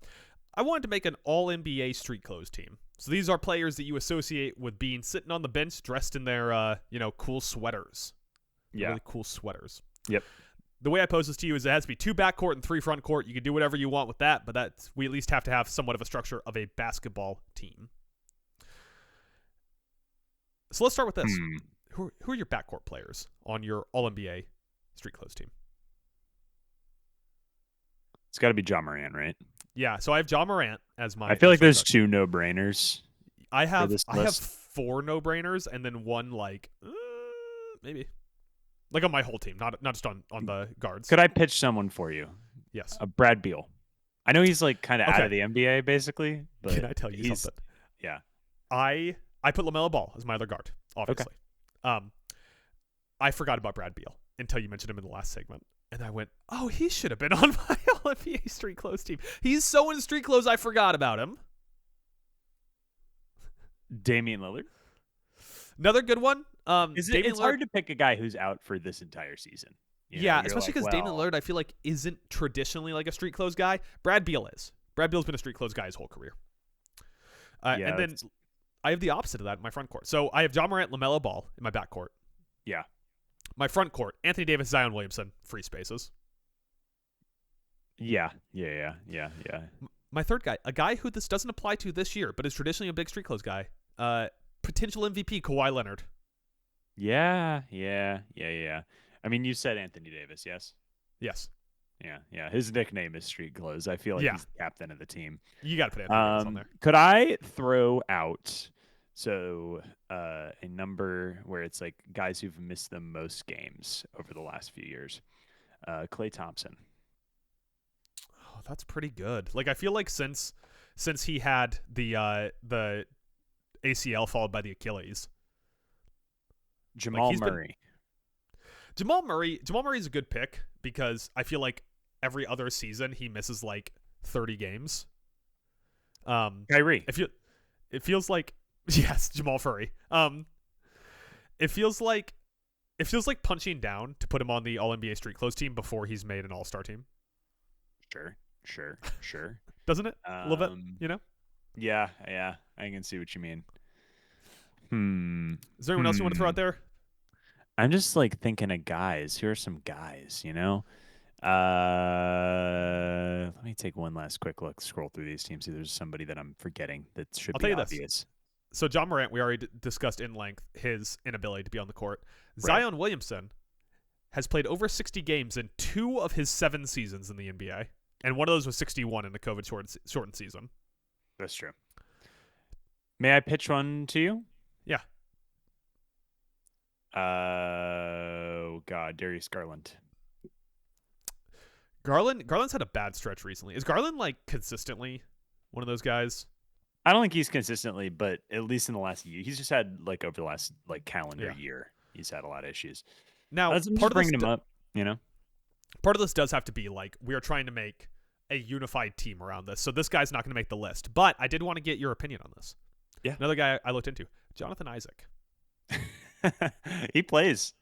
I wanted to make an all-NBA street clothes team. So these are players that you associate with being sitting on the bench dressed in their cool sweaters. Yeah. Really cool sweaters. Yep. The way I pose this to you is it has to be 2 backcourt and 3 front court. You can do whatever you want with that, but we at least have to have somewhat of a structure of a basketball team. So let's start with this. Who are your backcourt players on your All-NBA street clothes team? It's got to be John Morant, right? Yeah, so I have John Morant as my... I feel like there's 2 no-brainers. I have 4 no-brainers and then 1, maybe. On my whole team, not just on the guards. Could I pitch someone for you? Yes. Brad Beal. I know he's kind of out of the NBA, basically. But can I tell you something? Yeah. I put LaMelo Ball as my other guard, obviously. Okay. I forgot about Brad Beal until you mentioned him in the last segment. And I went, oh, he should have been on my All-NBA street clothes team. He's so in street clothes, I forgot about him. Damian Lillard. Another good one. It's hard to pick a guy who's out for this entire season. Especially because Damian Lillard, I feel like, isn't traditionally like a street clothes guy. Brad Beal is. Brad Beal's been a street clothes guy his whole career. And then I have the opposite of that in my front court. So I have John Morant, LaMelo Ball in my back court. Yeah. My front court, Anthony Davis, Zion Williamson, free spaces. Yeah. My third guy, a guy who this doesn't apply to this year, but is traditionally a big street clothes guy. Potential MVP, Kawhi Leonard. Yeah. I mean, you said Anthony Davis, yes? Yes. Yeah. His nickname is Street Clothes. I feel like he's the captain of the team. You got to put Anthony Davis on there. Could I throw out a number where it's like guys who've missed the most games over the last few years? Klay Thompson. Oh, that's pretty good. I feel like since he had the ACL followed by the Achilles. Jamal Murray. Jamal Murray's a good pick because I feel like every other season he misses 30 games. Kyrie. It feels like yes, Jamal Murray. It feels like punching down to put him on the All-NBA street clothes team before he's made an All-Star team. Sure. Doesn't it? A little bit, Yeah, I can see what you mean. Is there anyone else you want to throw out there? I'm just thinking of guys. Here are some guys, Let me take one last quick look, scroll through these teams, see if there's somebody that I'm forgetting that should be obvious. So John Morant, we already discussed in length his inability to be on the court. Right. Zion Williamson has played over 60 games in 2 of his 7 seasons in the NBA, and one of those was 61 in the COVID shortened season. That's true. May I pitch one to you? Yeah. Oh God, Darius Garland. Garland's had a bad stretch recently. Is Garland consistently one of those guys? I don't think he's consistently, but at least in the last year, he's just had over the last calendar year, he's had a lot of issues. Now, I'm just bringing him up, part of this does have to be like we are trying to make a unified team around this. So this guy's not going to make the list. But I did want to get your opinion on this. Yeah. Another guy I looked into, Jonathan Isaac. He plays.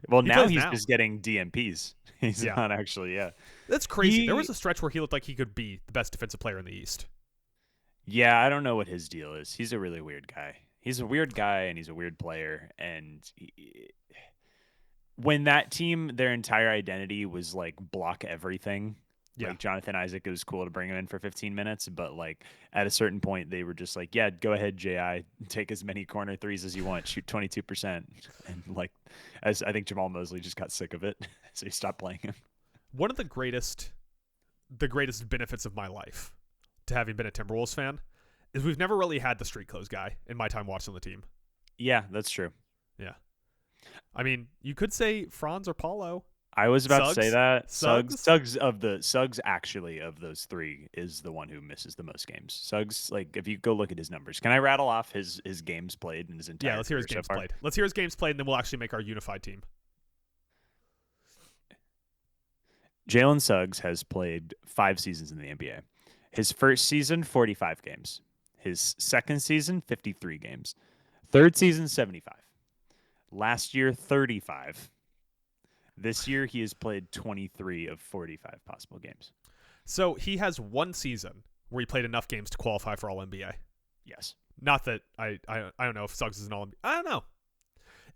Well, He now plays he's now. just getting DMPs. He's not actually, yeah. That's crazy. There was a stretch where he looked like he could be the best defensive player in the East. Yeah, I don't know what his deal is. He's a really weird guy. He's a weird guy, and he's a weird player. And when that team, their entire identity was like block everything. Yeah. Like Jonathan Isaac, it was cool to bring him in for 15 minutes, but like at a certain point, they were just like, "Yeah, go ahead, Ji, take as many corner threes as you want, shoot 22%." And like, as I think Jamal Mosley just got sick of it, so he stopped playing him. One of the greatest benefits of my life to having been a Timberwolves fan is we've never really had the street clothes guy in my time watching the team. Yeah, that's true. Yeah, I mean, you could say Franz or Paulo. I was about Suggs? to say that. Suggs? Suggs actually of those three is the one who misses the most games. Suggs, like if you go look at his numbers, can I rattle off his games played in his entire? Yeah, let's hear his games played. Let's hear his games played, and then we'll actually make our unified team. Jalen Suggs has played 5 seasons in the NBA. His first season, 45 games. His second season, 53 games. Third season, 75. Last year, 35. This year, he has played 23 of 45 possible games. So he has one season where he played enough games to qualify for All NBA. Yes. Not that I don't know if Suggs is an All NBA. I don't know.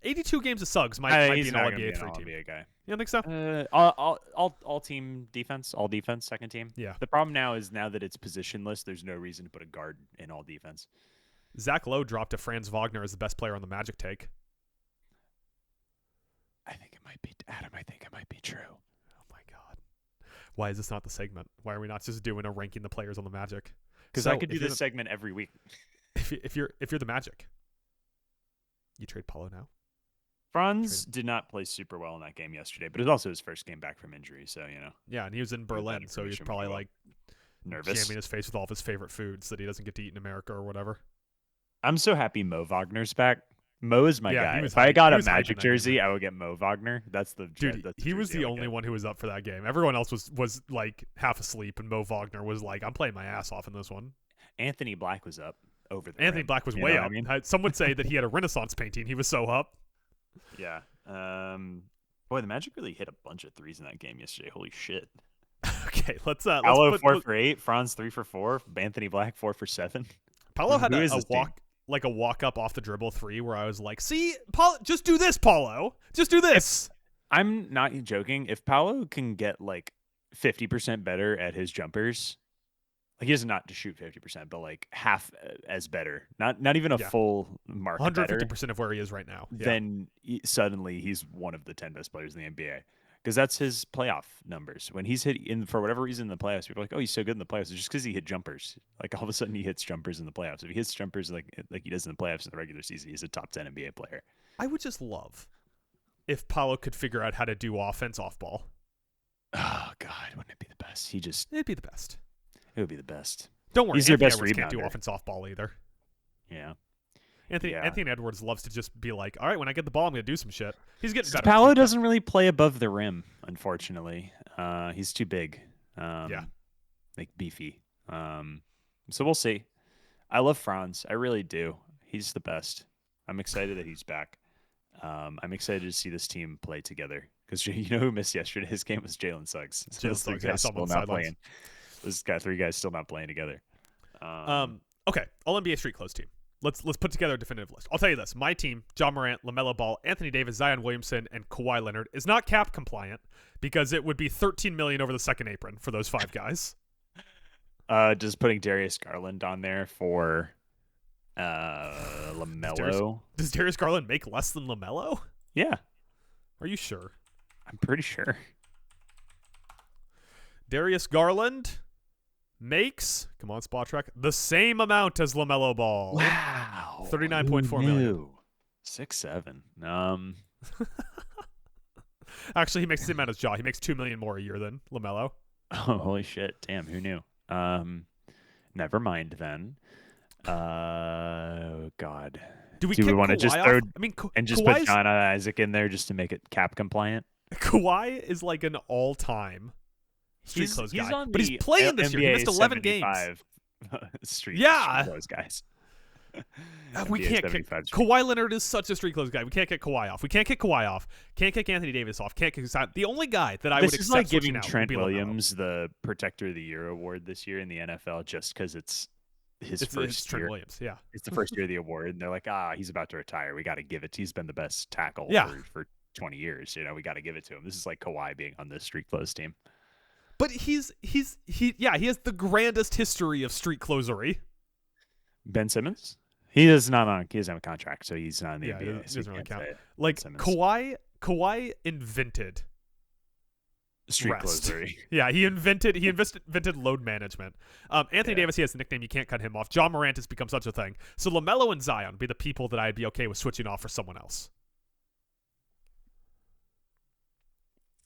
82 games of Suggs might be an All NBA 3 team. NBA guy. You don't think so? All team defense, all defense, second team. Yeah. The problem now that it's positionless, there's no reason to put a guard in all defense. Zach Lowe dropped to Franz Wagner as the best player on the Magic take. I think it might be Adam. I think it might be true. Oh my God! Why is this not the segment? Why are we not just doing a ranking the players on the Magic? Because I could do this segment every week. If you're the Magic, you trade Paulo now. Franz did not play super well in that game yesterday, but it was also his first game back from injury, so you know. Yeah, and he was in Berlin, so he was probably like nervous, jamming his face with all of his favorite foods that he doesn't get to eat in America or whatever. I'm so happy Mo Wagner's back. Mo is my guy. If I got a Magic jersey, I would get Mo Wagner. That's the dude. He was the only one who was up for that game. Everyone else was like half asleep, and Mo Wagner was like, "I'm playing my ass off in this one." Anthony Black was up over the Anthony rim. Black was way up. I mean? Some would say that he had a Renaissance painting. He was so up. Yeah. Boy, the Magic really hit a bunch of threes in that game yesterday. Holy shit. Okay, let's Paolo 4 for 8, Franz 3 for 4, Anthony Black 4 for 7. Paolo had a walk up off the dribble 3 where I was like, "See, Paulo, just do this, Paulo. Just do this." I'm not joking. If Paolo can get like 50% better at his jumpers, like he doesn't not to shoot 50%, but like half as better, not even a full mark, 150% of where he is right now. Yeah. Then suddenly he's one of the 10 best players in the NBA. Because that's his playoff numbers. When he's hit for whatever reason in the playoffs, people are like, "Oh, he's so good in the playoffs." It's just because he hit jumpers. Like all of a sudden, he hits jumpers in the playoffs. If he hits jumpers like he does in the playoffs in the regular season, he's a top 10 NBA player. I would just love if Paolo could figure out how to do offense off ball. Oh God, wouldn't it be the best? It'd be the best. It would be the best. Don't worry, he's their best rebounder. Can't do offense off ball either. Yeah. Anthony Edwards loves to just be like, "All right, when I get the ball, I'm going to do some shit." He's getting better. Paolo doesn't really play above the rim, unfortunately. He's too big. Like beefy. So we'll see. I love Franz. I really do. He's the best. I'm excited that he's back. I'm excited to see this team play together. Because you know who missed yesterday? His game was Jalen Suggs. Jalen Suggs still not playing. This guy, 3 guys still not playing together. Okay, All NBA Street Clothes team. Let's put together a definitive list. I'll tell you this. My team, John Morant, LaMelo Ball, Anthony Davis, Zion Williamson, and Kawhi Leonard, is not cap compliant because it would be $13 million over the second apron for those 5 guys. Just putting Darius Garland on there for LaMelo. Does Darius Garland make less than LaMelo? Yeah. Are you sure? I'm pretty sure. Darius Garland makes, come on, Spot Track, the same amount as LaMelo Ball. Wow. $39.4 million. 6'7". Actually, he makes the same amount as Ja. He makes $2 million more a year than LaMelo. Oh, holy shit. Damn, who knew? Never mind then. God. Do we want to just throw put John Isaac in there just to make it cap compliant? Kawhi is like an all-time street clothes he's guy, on but he's the playing this year. He missed 11 games. 75 street clothes guys. We can't kick Kawhi Leonard is such a street clothes guy. We can't kick Kawhi off. We can't kick Kawhi off. Can't kick Anthony Davis off. Can't kick the only guy that I would accept. This is like giving out Trent Williams the Protector of the Year award this year in the NFL just because it's first Trent year. Williams, yeah. It's the first year of the award, and they're like, he's about to retire. We got to give it. He's been the best tackle for 20 years. We got to give it to him. This is like Kawhi being on the street clothes team. But he has the grandest history of street closery. Ben Simmons? He doesn't have a contract, so he's not in the NBA. He doesn't really count. It. Like Kawhi invented street closery. Yeah, he invented load management. Anthony Davis, he has the nickname. You can't cut him off. John Morant has become such a thing. So LaMelo and Zion would be the people that I'd be okay with switching off for someone else.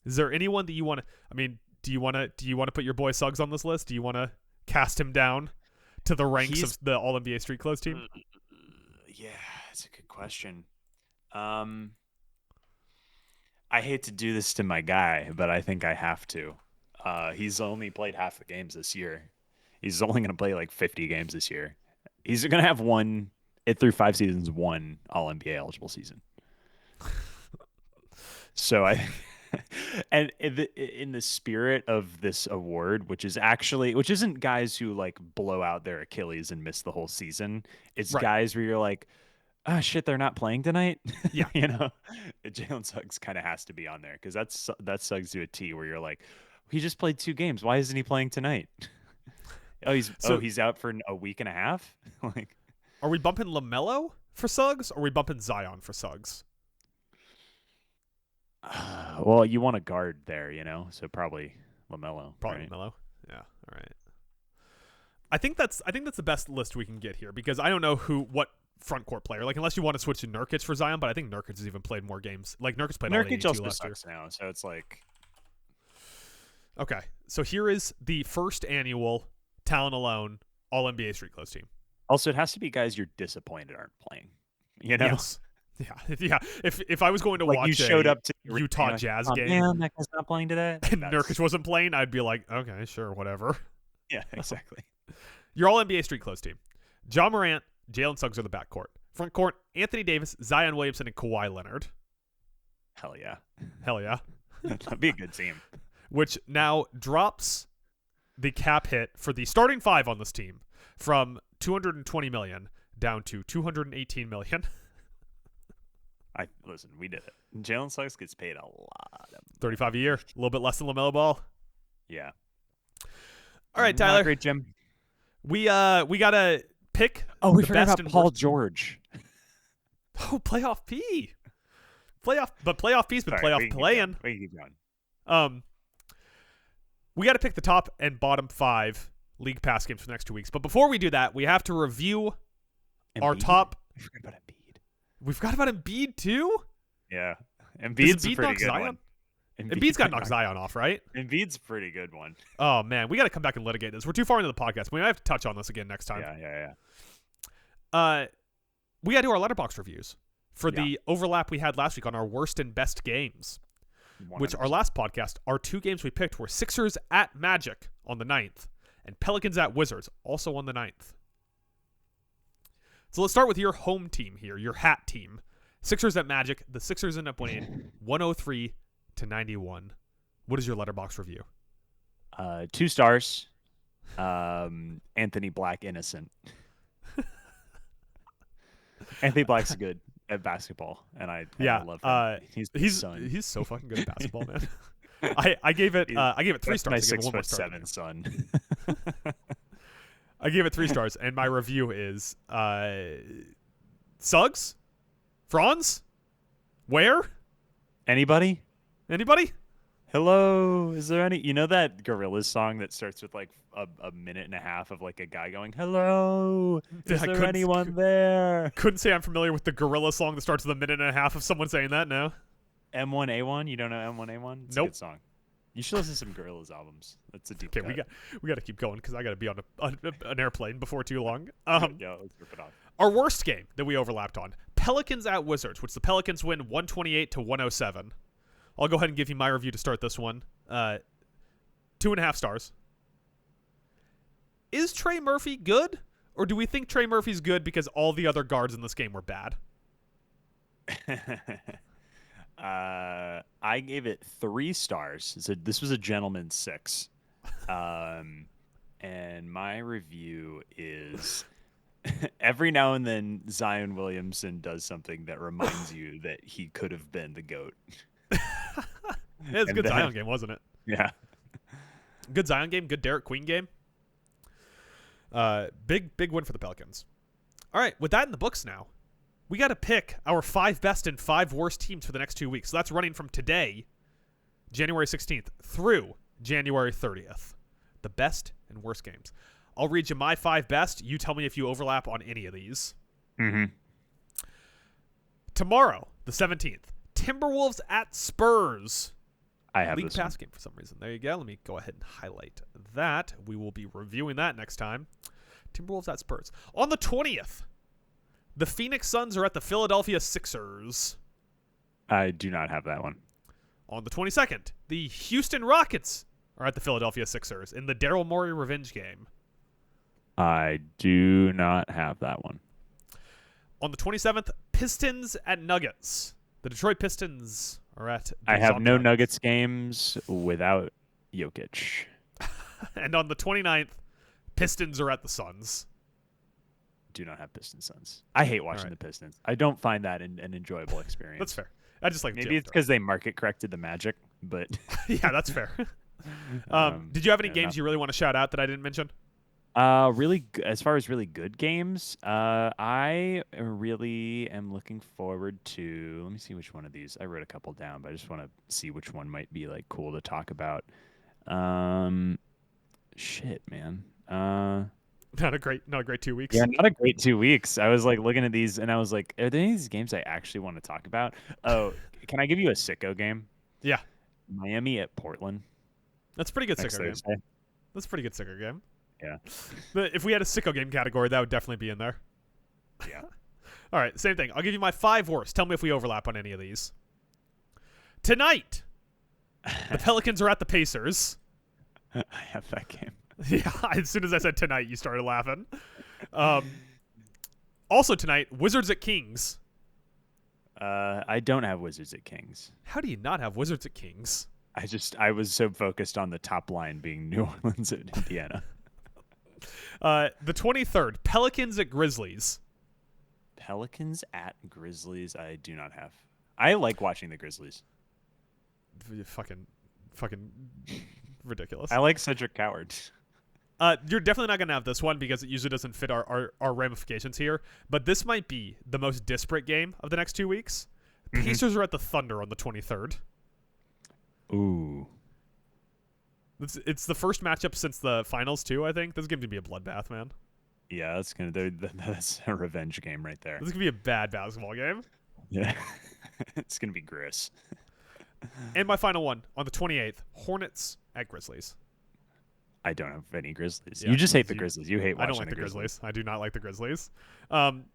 Is there anyone that you want to? I mean, do you want to put your boy Suggs on this list? Do you want to cast him down to the ranks of the All NBA street clothes team? Yeah, that's a good question. I hate to do this to my guy, but I think I have to. He's only played half the games this year. He's only going to play like 50 games this year. He's going to have through 5 seasons, one All NBA eligible season. So and in the spirit of this award, which isn't guys who like blow out their Achilles and miss the whole season. It's guys where you're like, oh shit, they're not playing tonight. Yeah. Jalen Suggs kind of has to be on there because that's Suggs to a T where you're like, he just played 2 games. Why isn't he playing tonight? He's out for a week and a half. Like, are we bumping LaMelo for Suggs or are we bumping Zion for Suggs? Well, you want a guard there, so probably LaMelo. Probably right? LaMelo. Yeah. All right. I think that's the best list we can get here because I don't know what front court player, like unless you want to switch to Nurkic for Zion, but I think Nurkic has even played more games. Like Nurkic played all 82 last year. Now, so it's like. Okay, so here is the first annual Talent Alone All NBA Street Clothes team. Also, it has to be guys you're disappointed aren't playing. Yes. Yeah. If I was going to like watch you showed up to Utah Jazz game, man, that guy's not playing today, and Nurkic wasn't playing, I'd be like, okay, sure, whatever. Yeah, exactly. Your All NBA Street Clothes team: John Morant, Jalen Suggs are the backcourt. Front court: Anthony Davis, Zion Williamson, and Kawhi Leonard. Hell yeah. That'd be a good team. Which now drops the cap hit for the starting 5 on this team from $220 million down to $218 million. Listen, we did it. Jalen Suggs gets paid a lot. 35 a year, a little bit less than LaMelo Ball. Yeah. All right, Tyler. Not great, Jim. We gotta pick. Oh, we the forgot best about Paul George. Oh, playoff P. Playoff P's been playoff playing. We can keep going. We got to pick the top and bottom 5 League Pass games for the next 2 weeks. But before we do that, we have to review our top. We forgot about Embiid. We forgot about Embiid too? Yeah. Embiid's a pretty good Zion? one. Embiid's got to knock Zion off, right? Embiid's a pretty good one. Oh, man. We got to come back and litigate this. We're too far into the podcast. We might have to touch on this again next time. Yeah. We got to do our letterbox reviews for the overlap we had last week on our worst and best games. 100%. Which our last podcast, our 2 games we picked were Sixers at Magic on the 9th and Pelicans at Wizards also on the 9th. So let's start with your home team here, your hat team. Sixers at Magic. The Sixers end up winning 103-91. What is your letterbox review? 2 stars. Anthony Black innocent. Anthony Black's good at basketball, and I love him. He's so fucking good at basketball, man. I gave it 3 stars. My 6'7" son. I gave it 3 stars, and my review is Suggs, Franz, where? Anybody? Hello, is there any? You know that Gorillaz song that starts with like a minute and a half of like a guy going, hello, is there anyone there? Couldn't say I'm familiar with the Gorillaz song that starts with a minute and a half of someone saying that now. M1A1? You don't know M1A1? It's nope. a good song. You should listen to some Gorillaz albums. That's a deep cut. we got to keep going because I got to be on an airplane before too long. Yeah, let's rip it off. Our worst game that we overlapped on, Pelicans at Wizards, which the Pelicans win 128-107. I'll go ahead and give you my review to start this one. 2.5 stars. Is Trey Murphy good? Or do we think Trey Murphy's good because all the other guards in this game were bad? I gave it 3 stars. So this was a gentleman's 6. And my review is every now and then Zion Williamson does something that reminds you that he could have been the GOAT. It was a good Zion game, wasn't it? Yeah. Good Zion game, good Derek Queen game. Big win for the Pelicans. All right, with that in the books now, we got to pick our 5 best and 5 worst teams for the next 2 weeks. So that's running from today, January 16th, through January 30th. The best and worst games. I'll read you my 5 best. You tell me if you overlap on any of these. Mm-hmm. Tomorrow, the 17th, Timberwolves at Spurs. I have League this Pass one. game for some reason. There you go. Let me go ahead and highlight that. We will be reviewing that next time. Timberwolves at Spurs. On the 20th, the Phoenix Suns are at the Philadelphia Sixers. I do not have that one. On the 22nd, the Houston Rockets are at the Philadelphia Sixers in the Daryl Morey revenge game. I do not have that one. On the 27th, Pistons at Nuggets. The Detroit Pistons are at... I have no Nuggets. Nuggets games without Jokic. And on the 29th, Pistons are at the Suns. Do not have Pistons Suns. I hate watching right. the Pistons. I don't find that an enjoyable experience. That's fair. I just like Maybe it's because they market corrected the Magic, but... Yeah, that's fair. Did you have any games you really want to shout out that I didn't mention? As far as really good games, I really am looking forward to. Let me see which one of these. I wrote a couple down, but I just want to see which one might be like cool to talk about. Shit, man. Not a great 2 weeks. Yeah, not a great 2 weeks. I was like looking at these, and I was like, are there any of these games I actually want to talk about? Oh, can I give you a sicko game? Yeah. Miami at Portland. That's a pretty good next sicko game. Thursday. That's a pretty good sicko game. Yeah. But if we had a sicko game category, that would definitely be in there. Yeah. All right, same thing. I'll give you my 5 worst. Tell me if we overlap on any of these. Tonight, the Pelicans are at the Pacers. I have that game. Yeah, as soon as I said tonight, you started laughing. Also tonight, Wizards at Kings. I don't have Wizards at Kings. How do you not have Wizards at Kings? I was so focused on the top line being New Orleans at Indiana. The 23rd, Pelicans at Grizzlies. Pelicans at Grizzlies, I do not have. I like watching the Grizzlies. Fucking ridiculous. I like Cedric Coward. You're definitely not going to have this one because it usually doesn't fit our ramifications here. But this might be the most disparate game of the next 2 weeks. Pacers are at the Thunder on the 23rd. Ooh. It's the first matchup since the finals, too, I think. This is going to be a bloodbath, man. Yeah, that's a revenge game right there. This is going to be a bad basketball game. Yeah. It's going to be Gris. And my final one, on the 28th, Hornets at Grizzlies. I don't have any Grizzlies. Yeah, you just hate the Grizzlies. You hate watching I don't like the Grizzlies. I do not like the Grizzlies. Can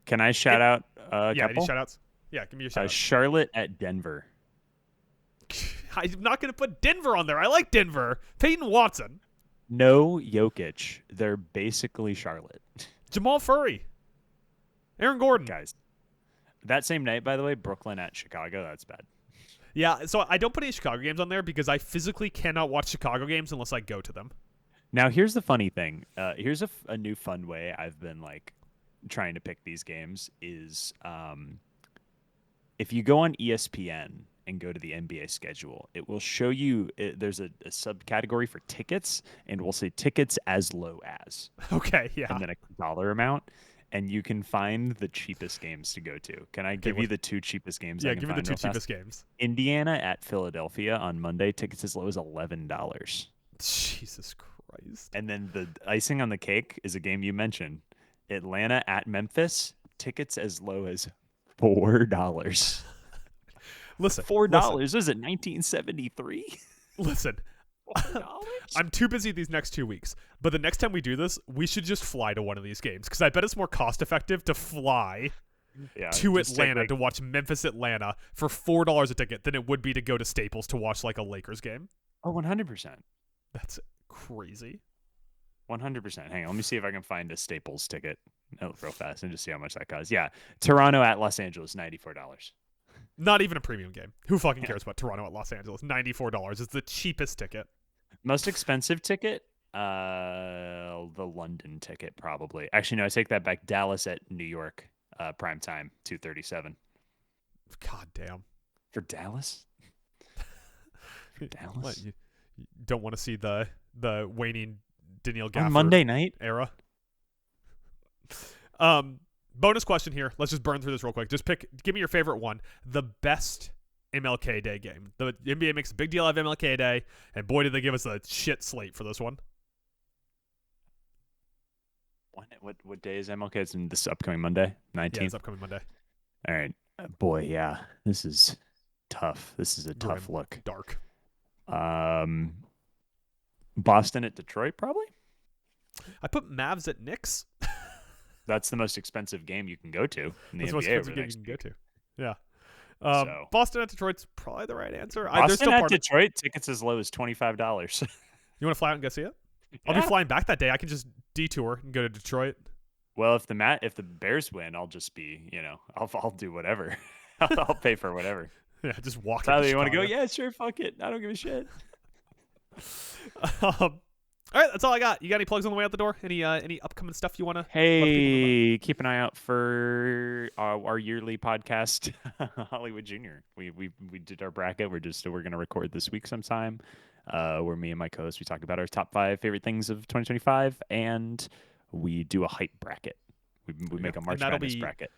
I shout out a yeah, couple? any shout-outs? Yeah, give me your shout-out. Charlotte at Denver. I'm not going to put Denver on there. I like Denver. Peyton Watson. No Jokic. They're basically Charlotte. Jamal Furry. Aaron Gordon. Guys. That same night, by the way, Brooklyn at Chicago. That's bad. Yeah, so I don't put any Chicago games on there because I physically cannot watch Chicago games unless I go to them. Now, here's the funny thing. Here's a new fun way I've been like trying to pick these games is if you go on ESPN and go to the NBA schedule, it will show you there's a subcategory for tickets, and we'll say tickets as low as. Okay, yeah. And then a dollar amount, and you can find the cheapest games to go to. Can I give you the 2 cheapest games? Yeah, I can give me the find 2 real cheapest fast? games. Indiana at Philadelphia on Monday, tickets as low as $11. Jesus Christ. And then the icing on the cake is a game you mentioned. Atlanta at Memphis, tickets as low as $4. Listen. $4. Was it 1973? Listen. $4? I'm too busy these next 2 weeks. But the next time we do this, we should just fly to one of these games because I bet it's more cost effective to fly to Atlanta to watch Memphis Atlanta for $4 a ticket than it would be to go to Staples to watch like a Lakers game. Oh, 100%. That's crazy. 100%. Hang on, let me see if I can find a Staples ticket real fast and just see how much that costs. Yeah, Toronto at Los Angeles, $94. Not even a premium game. Who fucking cares about Toronto at Los Angeles? $94 is the cheapest ticket. Most expensive ticket? The London ticket, probably. Actually, no, I take that back. Dallas at New York, prime time, $237. God damn. For Dallas? For Dallas? What, you don't want to see the waning Danielle Gafford on Monday night era? Bonus question here. Let's just burn through this real quick. Just give me your favorite one. The best MLK Day game. The NBA makes a big deal out of MLK Day, and boy, did they give us a shit slate for this one. What day is MLK? It's in this upcoming Monday, 19th? Yeah, it's upcoming Monday. All right. Boy, yeah. This is tough. This is a tough look. Dark. Boston at Detroit, probably? I put Mavs at Knicks. That's the most expensive game you can go to in the NBA. That's the most expensive game you can go to. Yeah. Boston at Detroit's probably the right answer. Boston at Detroit, tickets as low as $25. You want to fly out and go see it? Yeah. I'll be flying back that day. I can just detour and go to Detroit. Well, if the Bears win, I'll just be, I'll do whatever. I'll pay for whatever. Yeah, just walk. Tyler, you want to go? Yeah, sure. Fuck it. I don't give a shit. All right, that's all I got. You got any plugs on the way out the door? Any upcoming stuff you want to? Hey, keep an eye out for our yearly podcast, Hollywood Junior. We did our bracket. We're going to record this week sometime. Where me and my co-host we talk about our top 5 favorite things of 2025, and we do a hype bracket. We make a March Madness bracket.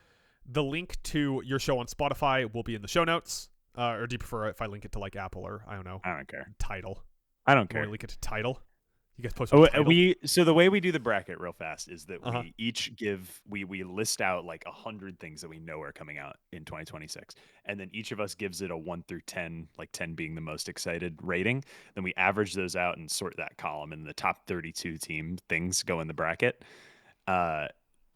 The link to your show on Spotify will be in the show notes. Or do you prefer if I link it to like Apple or I don't care. Tidal. I don't care. Link it to Tidal. You guys post. So the way we do the bracket real fast is that we each we list out like 100 things that we know are coming out in 2026, and then each of us gives it a 1 through 10, like 10 being the most excited rating. Then we average those out and sort that column, and the top 32 team things go in the bracket.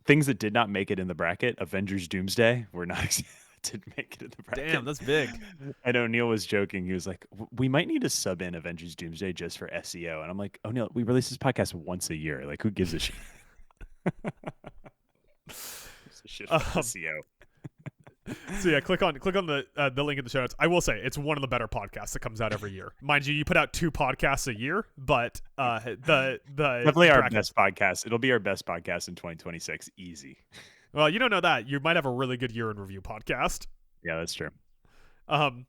Things that did not make it in the bracket: Avengers Doomsday. We're not. Didn't make it in the bracket. Damn, that's big. I know Neil was joking. He was like, we might need to sub in Avengers Doomsday just for SEO. And I'm like, oh, Neil, we release this podcast once a year. Like, who gives a shit? Shit for SEO. So yeah, click on the link in the show notes. I will say it's one of the better podcasts that comes out every year. Mind you, you put out 2 podcasts a year, but the definitely our best podcast. It'll be our best podcast in 2026. Easy. Well, you don't know that. You might have a really good year in review podcast. Yeah, that's true. If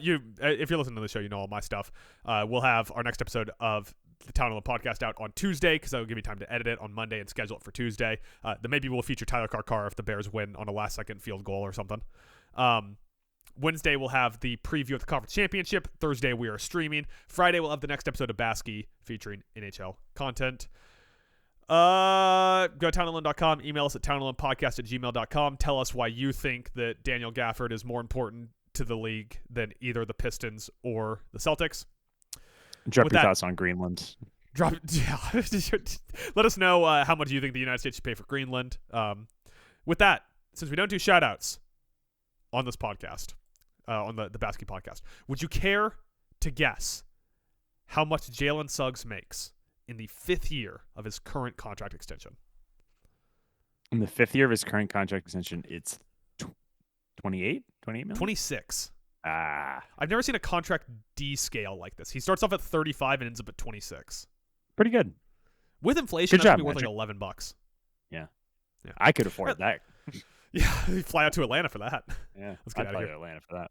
you're listening to the show, you know all my stuff. We'll have our next episode of the Town Alone podcast out on Tuesday because that'll give me time to edit it on Monday and schedule it for Tuesday. Then maybe we'll feature Tyler Carcara if the Bears win on a last-second field goal or something. Wednesday we'll have the preview of the conference championship. Thursday we are streaming. Friday we'll have the next episode of BASKEY featuring NHL content. Go to townalone.com, email us at townalonepodcast@gmail.com. Tell us why you think that Danielle Gafford is more important to the league than either the Pistons or the Celtics. Drop your thoughts on Greenland. Let us know how much you think the United States should pay for Greenland. With that, since we don't do shout-outs on this podcast, on the BASKEY podcast, would you care to guess how much Jalen Suggs makes in the 5th year of his current contract extension? In the 5th year of his current contract extension, it's 28 million? 26. I've never seen a contract D scale like this. He starts off at 35 and ends up at 26. Pretty good. With inflation, that's going to be worth like $11. Yeah. I could afford that. Yeah, fly out to Atlanta for that. Yeah, let's get out of here. To Atlanta for that.